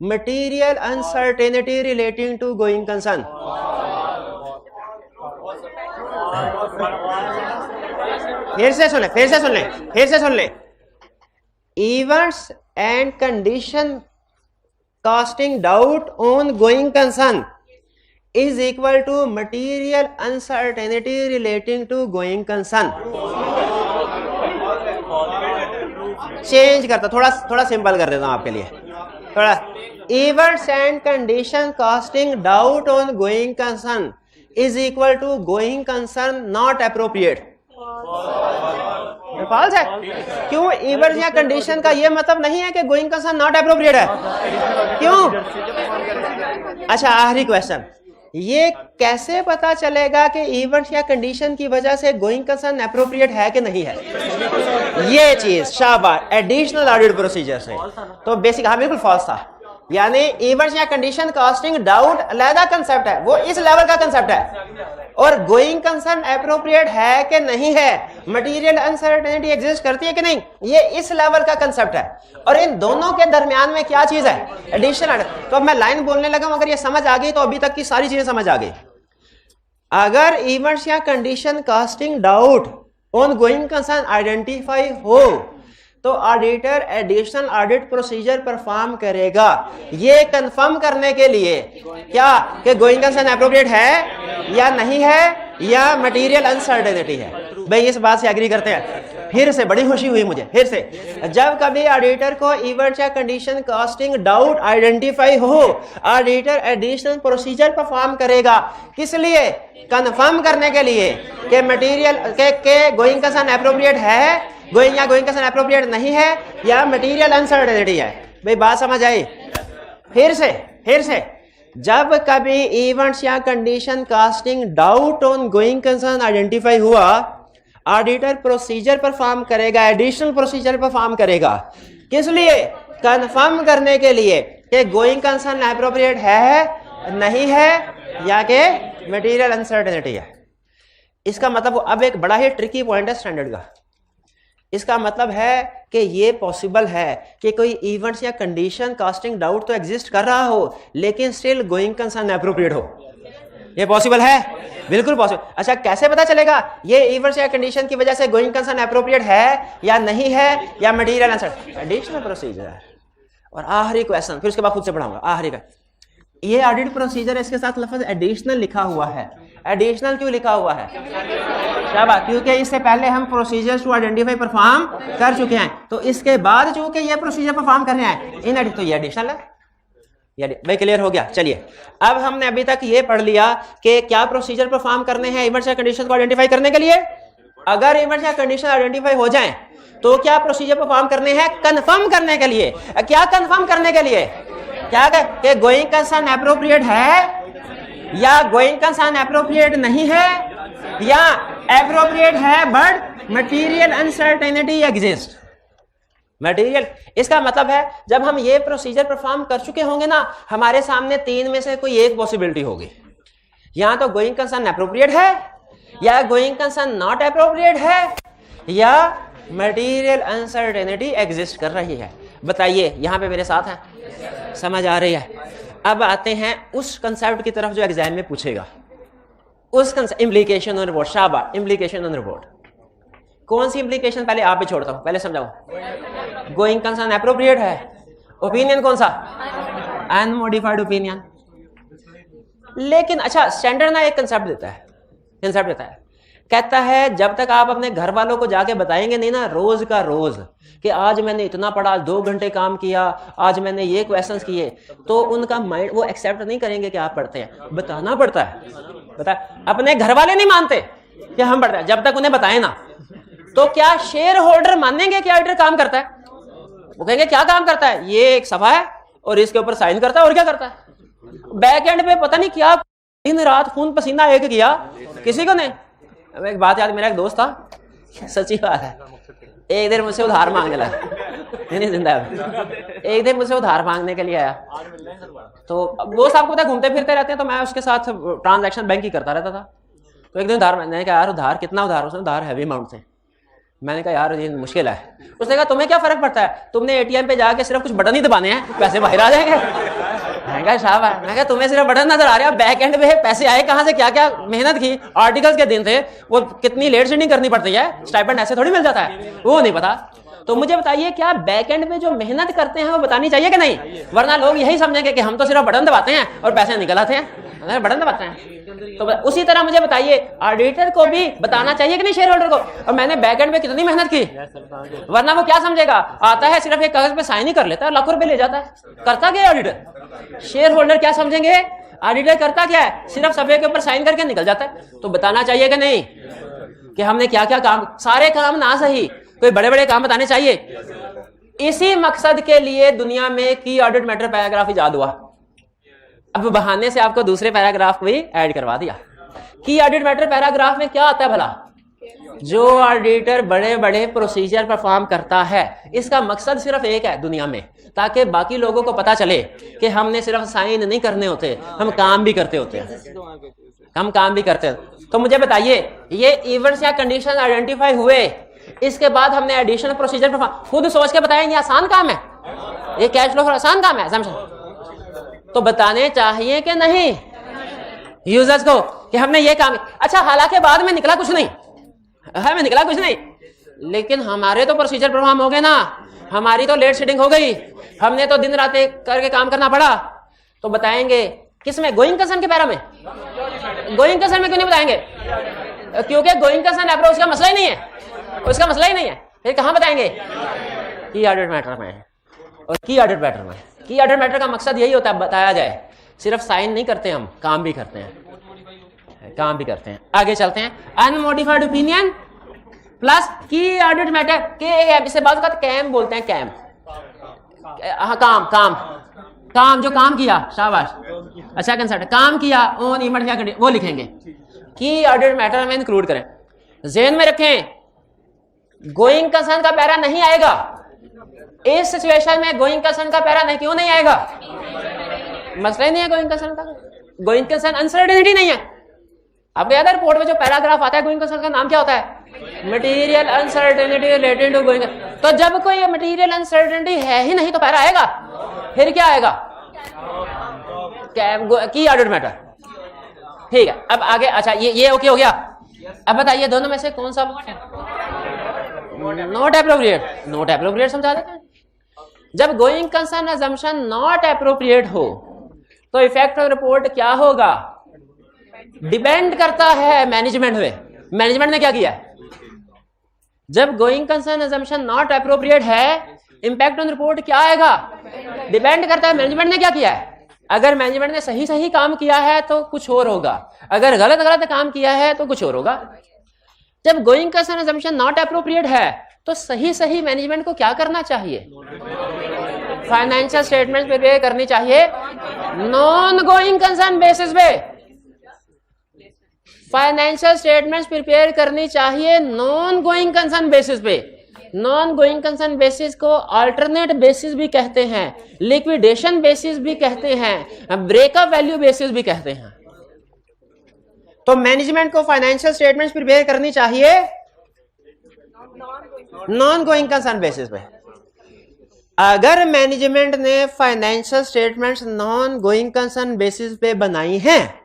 material uncertainty relating to going concern. फिर से सुन ले। Events and condition casting doubt on going concern is equal to material uncertainty relating to going concern. Change करता, थोड़ा simple कर देता हूं आपके लिए, थोड़ा। Events and condition casting doubt on going concern is equal to going concern not appropriate. False है। क्यों? इवेंट्स या कंडीशन का ये मतलब नहीं है कि गोइंग कंसर्न नॉट एप्रोप्रिएट है। क्यों? अच्छा, आखिरी क्वेश्चन, ये कैसे पता चलेगा कि इवेंट या कंडीशन की वजह से गोइंग कंसर्न एप्रोप्रिएट है कि नहीं है? ये चीज शाबाश, एडिशनल ऑडिट प्रोसीजर से। तो बेसिक हाँ बिल्कुल फॉल्स था, यानी इवेंट्स या कंडीशन कास्टिंग डाउट अलग कंसेप्ट है, वो इस लेवल का कंसेप्ट है। और गोइंग कंसर्न एप्रोप्रिएट है कि नहीं है, मटेरियल अनसर्टेनिटी एग्जिस्ट करती है कि नहीं, ये इस लेवल का कंसेप्ट है। और इन दोनों के दरमियान में क्या चीज है? एडिशनल। तो अब मैं लाइन बोलने लगा हूं, अगर ये समझ आ गई तो अभी तक की सारी चीजें समझ आ गई। अगर इवेंट्स या condition casting doubt on going concern identify हो तो auditor additional audit procedure perform करेगा, ये कंफर्म करने के लिए क्या कि गोइंग कंसर्न एप्रोप्रिएट है या नहीं है, या मटेरियल अनसर्टेनिटी है। भाई इस बात से एग्री करते हैं? फिर से बड़ी खुशी हुई मुझे, फिर से। जब कभी ऑडिटर को इवेंट या कंडीशन कास्टिंग डाउट आइडेंटिफाई हो, ऑडिटर एडिशनल प्रोसीजर परफॉर्म करेगा। किस लिए? कंफर्म करने के लिए कि मटेरियल के गोइंग कंसर्न एप्रोप्रिएट है, गोइंग कंसर्न एप्रोप्रिएट नहीं है, या मटेरियल अनसर्टेनिटी है। भाई बात समझ आई? फिर से जब कभी इवेंट्स या condition casting doubt on going concern identify हुआ, ऑडिटर प्रोसीजर परफॉर्म करेगा, एडिशनल प्रोसीजर परफॉर्म करेगा। किस लिए? कंफर्म करने के लिए कि गोइंग कंसर्न एप्रोप्रिएट है नहीं है, या कि मटेरियल अनसर्टेनिटी है। इसका मतलब अब एक बड़ा ही ट्रिकी पॉइंट है स्टैंडर्ड का। इसका मतलब है कि ये पॉसिबल है कि कोई इवेंट्स या कंडीशन कास्टिंग डाउट तो एग्जिस्ट कर रहा हो लेकिन स्टिल गोइंग कंसर्न एप्रोप्रिएट हो। ये पॉसिबल है, बिल्कुल पॉसिबल। अच्छा, कैसे पता चलेगा ये इवेंट्स या कंडीशन की वजह से गोइंग कंसर्न एप्रोप्रिएट है या नहीं है, या मटीरियल आंसर? Additional procedure. और आखिरी क्वेश्चन, फिर उसके बाद खुद से पढ़ाऊंगा। आखिरी का ये ऑडिट प्रोसीजर है, इसके साथ लफ्ज एडिशनल लिखा हुआ है। एडिशनल क्यों लिखा हुआ है? शाबाश, क्योंकि इससे पहले हम प्रोसीजर्स टू आइडेंटिफाई परफॉर्म कर चुके हैं, तो इसके बाद चूंकि ये प्रोसीजर परफॉर्म कर रहे हैं इन तो ये एडिशनल है। भाई क्लियर हो गया? चलिए, अब हमने अभी तक ये पढ़ लिया कि क्या प्रोसीजर परफॉर्म करने हैं इवेंट्स या कंडीशन को आइडेंटिफाई करने के लिए। अगर इवेंट्स या कंडीशन आइडेंटिफाई हो जाएं तो क्या प्रोसीजर परफॉर्म करने हैं? कंफर्म करने के लिए। क्या कंफर्म करने के लिए? क्या कि गोइंग कंसर्न एप्रोप्रिएट है या गोइंग कंसर्न एप्रोप्रिएट नहीं है, या एप्रोप्रिएट है but material uncertainty exist. Material, इसका मतलब है जब हम ये प्रोसीजर परफॉर्म कर चुके होंगे ना, हमारे सामने तीन में से कोई एक पॉसिबिलिटी होगी। या तो गोइंग कंसर्न एप्रोप्रिएट है, या गोइंग कंसर्न नॉट एप्रोप्रिएट है, या मटेरियल अनसर्टेनिटी एग्जिस्ट कर रही है। बताइए, यहां पे मेरे साथ है? समझ आ रही है? अब आते हैं उस कंसेप्ट की तरफ जो एग्जाम में पूछेगा। उस इम्प्लीकेशन ऑन रिपोर्ट। शाबाश, इम्प्लीकेशन ऑन रिपोर्ट। कौन सी इम्प्लीकेशन? पहले आप भी छोड़ता हूं, पहले समझाओ। गोइंग कंसर्न एप्रोप्रिएट है। ओपिनियन कौन सा? Unmodified opinion. लेकिन अच्छा, स्टैंडर्ड ना एक कंसेप्ट देता है, कहता है जब तक आप अपने घर वालों को जाके बताएंगे नहीं ना रोज का रोज कि आज मैंने इतना पढ़ा, 2 घंटे काम किया, आज मैंने ये क्वेश्चंस किए, तो उनका माइंड वो एक्सेप्ट नहीं करेंगे कि आप पढ़ते हैं। बताना पड़ता है। बता, अपने घर वाले नहीं मानते कि हम पढ़ते हैं जब तक उन्हें बताए ना। तो क्या शेयर होल्डर मानेंगे कि ऑडिटर काम करता है? वो कहेंगे क्या काम करता है? ये एक सभा है और इसके ऊपर साइन करता है, और क्या करता है? बैक एंड पे पता नहीं क्या दिन रात खून पसीना एक किया किसी को नहीं। एक बात याद, मेरा एक दोस्त था, सच्ची बात है, एक दिन मुझसे उधार मांगने लगा, नहीं जिंदा है। एक दिन मुझसे उधार मांगने के लिए आया, तो दोस्त आपको पता है घूमते फिरते रहते हैं, तो मैं उसके साथ ट्रांजैक्शन बैंक ही करता रहता था। तो एक दिन उधार, मैंने कहा यार उधार कितना उधार? उसने उधार हैवी अमाउंट से। मैंने कहा यार ये मुश्किल है। उसने कहा तुम्हें क्या फर्क पड़ता है, तुमने एटीएम पे जाके सिर्फ कुछ बटन ही दबाने हैं, पैसे बाहर आ जाएंगे। मैं कहा शाबाश। मैं कहा तुम्हें सिर्फ बटन नजर आ रहा है, बैक एंड पे पैसे आए कहां से? क्या क्या मेहनत की, आर्टिकल्स के दिन थे, वो कितनी लेट सेटिंग करनी पड़ती है, स्टाइपेंड ऐसे थोड़ी मिल जाता है, वो नहीं पता। तो मुझे बताइए, क्या बैक एंड में जो मेहनत करते हैं वो बतानी चाहिए कि नहीं? वरना लोग यही समझेंगे कि हम तो सिर्फ बटन दबाते हैं और पैसे निकल आते हैं, बटन दबाते हैं। तो उसी तरह मुझे बताइए, ऑडिटर को भी बताना चाहिए कि नहीं शेयर होल्डर को, और मैंने बैक एंड में कितनी मेहनत की? वरना वो क्या समझेगा, आता है सिर्फ एक कागज पे साइन ही कर लेता है, लाखों रुपए ले जाता है। करता क्या है ऑडिटर? शेयर होल्डर क्या समझेंगे? ऑडिटर करता क्या है? सिर्फ सफे के ऊपर साइन करके निकल जाता है। तो बताना चाहिए कि नहीं कि हमने क्या क्या काम, सारे काम ना सही कोई बड़े बड़े काम बताने चाहिए। इसी मकसद के लिए दुनिया में की ऑडिट मैटर पैराग्राफ इजाद हुआ। अब बहाने से आपको दूसरे पैराग्राफ को भी ऐड करवा दिया। की ऑडिट मैटर पैराग्राफ में क्या आता है भला? जो ऑडिटर बड़े बड़े प्रोसीजर परफॉर्म करता है, इसका मकसद सिर्फ एक है दुनिया में, ताकि बाकी लोगों को पता चले कि हमने सिर्फ साइन नहीं करने होते, हम काम भी करते होते हैं, हम काम भी करते हैं। तो मुझे बताइए, ये इवेंट्स या कंडीशन आइडेंटिफाई हुए, इसके बाद हमने एडिशनल प्रोसीजर परफॉर्म, खुद सोच के बताएं ये आसान काम है, ये कैश फ्लो आसान काम है, तो बताने चाहिए कि नहीं यूजर्स को कि हमने ये काम। अच्छा, हालांकि बाद में निकला कुछ नहीं, हमें निकला कुछ नहीं, लेकिन हमारे तो प्रोसीजर परफॉर्म हो गए ना, हमारी तो लेट सेटिंग हो गई, हमने तो दिन रात करके काम करना पड़ा। तो बताएंगे किसमें? गोइंग कंसर्न के पैरा में। गोइंग कंसर्न में क्यों नहीं बताएंगे? क्योंकि गोइंग कंसर्न अप्रोच का मसला ही नहीं है, उसका मसला ही नहीं है। फिर कहां बताएंगे? की ऑडिट मैटर में। और की ऑडिट मैटर में, की ऑडिट मैटर का मकसद यही होता है बताया जाए, सिर्फ साइन नहीं करते हम, काम भी करते हैं, काम भी करते हैं। आगे चलते हैं, अनमोडिफाइड ओपिनियन प्लस की ऑडिट मैटर के, इसे बात करते कैम बोलते हैं, कैम, हाँ काम, काम, काम जो काम किया, शाबाश, अच्छा कंसर्ट काम किया ऑन इवेंट या वो लिखेंगे, की ऑडिट मैटर में इंक्लूड करें। ज़हन में रखें, गोइंग कंसर्न का पैरा नहीं आएगा इस सिचुएशन में। गोइंग कंसर्न का पैरा नहीं, क्यों नहीं आएगा? मसला ही नहीं है गोइंग कंसर्न का, गोइंग कंसर्न अनसर्टेनिटी नहीं है, आपको याद है रिपोर्ट में जो पैराग्राफ आता है गोइंग कंसर्न का नाम क्या होता है? Material uncertainty related to going. तो जब कोई मटेरियल अनसर्टेनिटी है ही नहीं तो पैरा आएगा? फिर क्या आएगा? की ऑर्डर्ड मैटर। ठीक है, अब आगे। अच्छा ये ओके हो गया। अब बताइए दोनों में से कौन सा नॉट एप्रोप्रिएट? नॉट एप्रोप्रिएट समझा देते हैं। जब going concern assumption not appropriate हो तो इफेक्ट ऑफ रिपोर्ट क्या होगा? डिपेंड करता है मैनेजमेंट में। मैनेजमेंट ने क्या किया? जब going concern assumption not appropriate है, इंपैक्ट ऑन रिपोर्ट क्या आएगा? डिपेंड करता है मैनेजमेंट ने क्या किया है। अगर मैनेजमेंट ने सही सही काम किया है तो कुछ और होगा, अगर गलत गलत काम किया है तो कुछ और होगा। जब going concern assumption not appropriate है तो सही सही मैनेजमेंट को क्या करना चाहिए? फाइनेंशियल स्टेटमेंट प्रिपेयर करनी चाहिए नॉन गोइंग कंसर्न बेसिस पे। फाइनेंशियल स्टेटमेंट्स प्रिपेयर करनी चाहिए नॉन गोइंग कंसर्न बेसिस पे। नॉन गोइंग कंसर्न बेसिस को अल्टरनेट बेसिस भी कहते हैं, लिक्विडेशन बेसिस भी कहते हैं, ब्रेकअप वैल्यू बेसिस भी कहते हैं। तो मैनेजमेंट को फाइनेंशियल स्टेटमेंट्स प्रिपेयर करनी चाहिए नॉन गोइंग कंसर्न बेसिस पे। अगर मैनेजमेंट ने financial statements non going concern basis पे बनाई हैं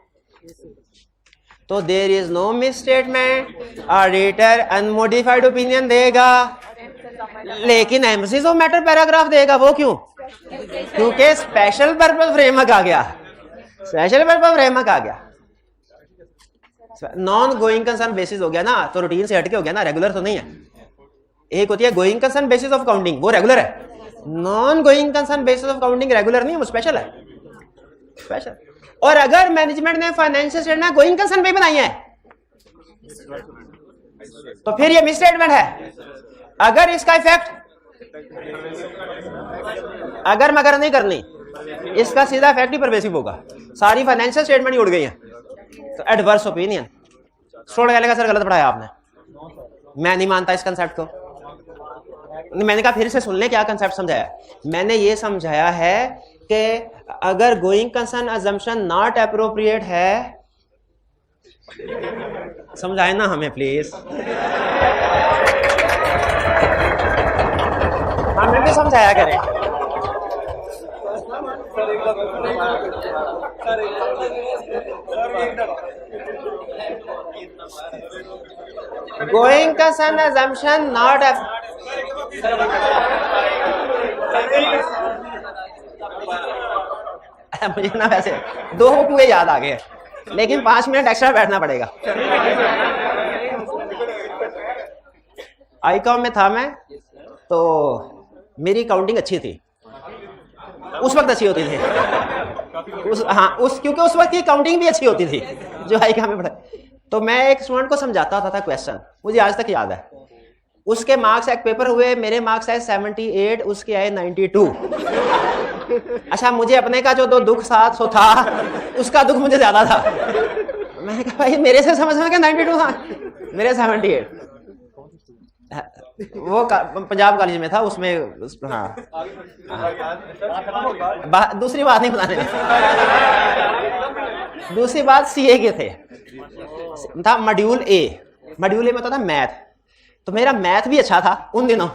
तो there is no misstatement, auditor unmodified opinion देगा, लेकिन एम्फेसिस ऑफ मैटर पैराग्राफ देगा। वो क्यों? क्योंकि स्पेशल पर्पस फ्रेमवर्क आ गया। स्पेशल पर्पस फ्रेमवर्क आ गया। नॉन गोइंग कंसर्न बेसिस हो गया ना, तो रूटीन से हटके हो गया ना, रेगुलर तो नहीं है। एक होती है going concern basis of counting, वो रेगुलर है। Non going concern basis of counting regular नहीं है, वो स्पेशल है। स्पेशल। और अगर मैनेजमेंट ने फाइनेंशियल स्टेटमेंट गोइंग कंसर्न पे बनाई है तो फिर ये मिस स्टेटमेंट है। अगर इसका इफेक्ट अगर मगर नहीं करनी, इसका सीधा इफेक्ट ही परवेसिव होगा। सारी फाइनेंशियल स्टेटमेंट ही उड़ गई है। तो एडवर्स ओपिनियन। स्टूडेंट कहेगा सर गलत पढ़ाया आपने, मैं नहीं मानता इस कंसेप्ट को। मैंने कहा फिर से सुन ले क्या कंसेप्ट समझाया। मैंने ये समझाया है कि अगर going concern assumption not appropriate है, समझाए ना हमें प्लीज, हमें भी समझाया करें। गोइंग कंसर्न अजम्पशन नॉट मुझे ना वैसे दो हुए याद आ गए, लेकिन 5 मिनट एक्स्ट्रा बैठना पड़ेगा। आईकॉम में था मैं, तो मेरी काउंटिंग अच्छी थी, उस वक्त अच्छी होती थी। क्योंकि उस वक्त की काउंटिंग भी अच्छी होती थी जो आईकॉम में पढ़ा। तो मैं एक स्टूडेंट को समझाता होता था क्वेश्चन, मुझे आज तक याद है। उसके मार्क्स एक पेपर हुए, मेरे मार्क्स आए 78, उसके आए 92। अच्छा, मुझे अपने का जो दो दुख साथ सो था, उसका दुख मुझे ज्यादा था। मैंने कहा भाई मेरे से समझ में क्या 92 था, मेरे 78। वो पंजाब कॉलेज में था, उसमें हाँ, दूसरी बात नहीं बताने। दूसरी बात सीए के थे, था मॉड्यूल ए। मॉड्यूल ए में होता था मैथ, तो मेरा मैथ भी अच्छा था उन दिनों।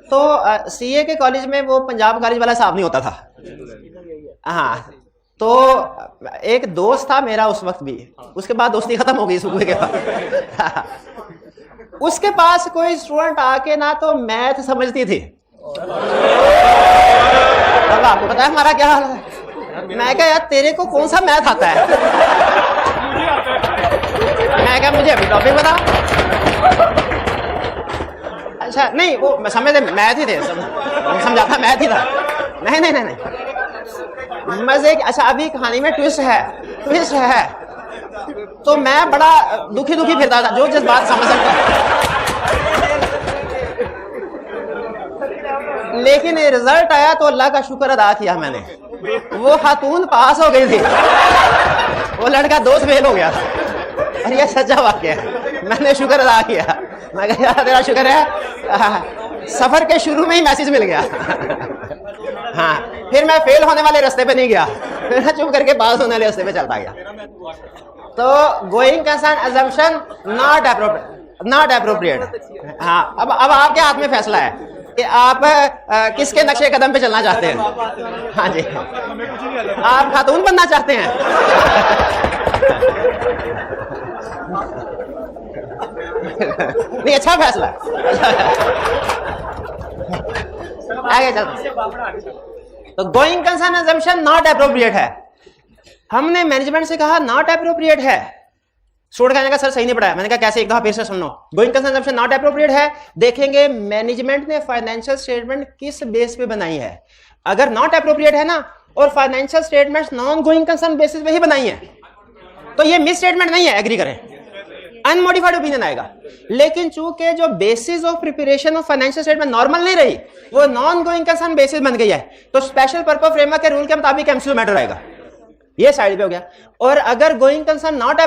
तो सीए के कॉलेज में वो पंजाब कॉलेज वाला हिसाब नहीं होता था। हाँ, तो एक दोस्त था मेरा उस वक्त भी, उसके बाद दोस्ती खत्म हो गई सुबह के बाद। उसके पास कोई स्टूडेंट आके ना तो मैथ समझती थी। अब आपको पता है हमारा क्या हाल है। मैं कहा यार तेरे को कौन सा मैथ आता है? मैं कहा मुझे अभी टॉपिक बता। अच्छा नहीं, वो समझते मैथ ही थे, समझाता मैथ ही था। नहीं नहीं नहीं नहीं, मजे। अच्छा अभी कहानी में ट्विस्ट है। तो मैं बड़ा दुखी फिरता था, जो जिस बात समझ सकता। लेकिन रिजल्ट आया तो अल्लाह का शुक्र अदा किया मैंने। वो खातून पास हो गई थी, वो लड़का 2 फेल हो गया था। अरे ये सच्चा वाक्य है, मैंने शुक्र अदा किया। मैं कहा यार तेरा शुक्र है, सफर के शुरू में ही मैसेज मिल गया। हाँ, फिर मैं फेल होने वाले रास्ते पे नहीं गया, फिर मैं चुप करके पास होने वाले रास्ते पे चलता गया। तो going concern assumption not appropriate. हाँ, अब आपके हाथ में फैसला है कि आप किसके नक्शे कदम पे चलना चाहते हैं। हाँ जी, आप खातून बनना चाहते हैं। नहीं, अच्छा फैसला। आगे चल। तो going concern assumption not appropriate है। हमने मैनेजमेंट से कहा नॉट अप्रोप्रिएट है। स्टूडेंट कहने का सर सही नहीं पढ़ाया। मैंने कहा कैसे, एक दफा फिर से सुन लो। Going concern assumption not appropriate है। देखेंगे मैनेजमेंट ने फाइनेंशियल स्टेटमेंट किस बेस पे बनाई है। अगर नॉट अप्रोप्रिएट है ना, और financial statements non going concern basis पे ही बनाई है, तो ये मिस स्टेटमेंट नहीं है, एग्री करें, अनमोडिफाइड ओपिनियन आएगा। लेकिन चूंकि जो basis of preparation of financial statement normal नहीं रही, वो नॉन गोइंग कंसर्न बेसिस बन गई है, तो स्पेशल पर्पस फ्रेमवर्क के रूल के मुताबिक एमसीक्यू मैटर आएगा। ये साइड पे हो गया। और अगर गोइंग कंसर्न नॉट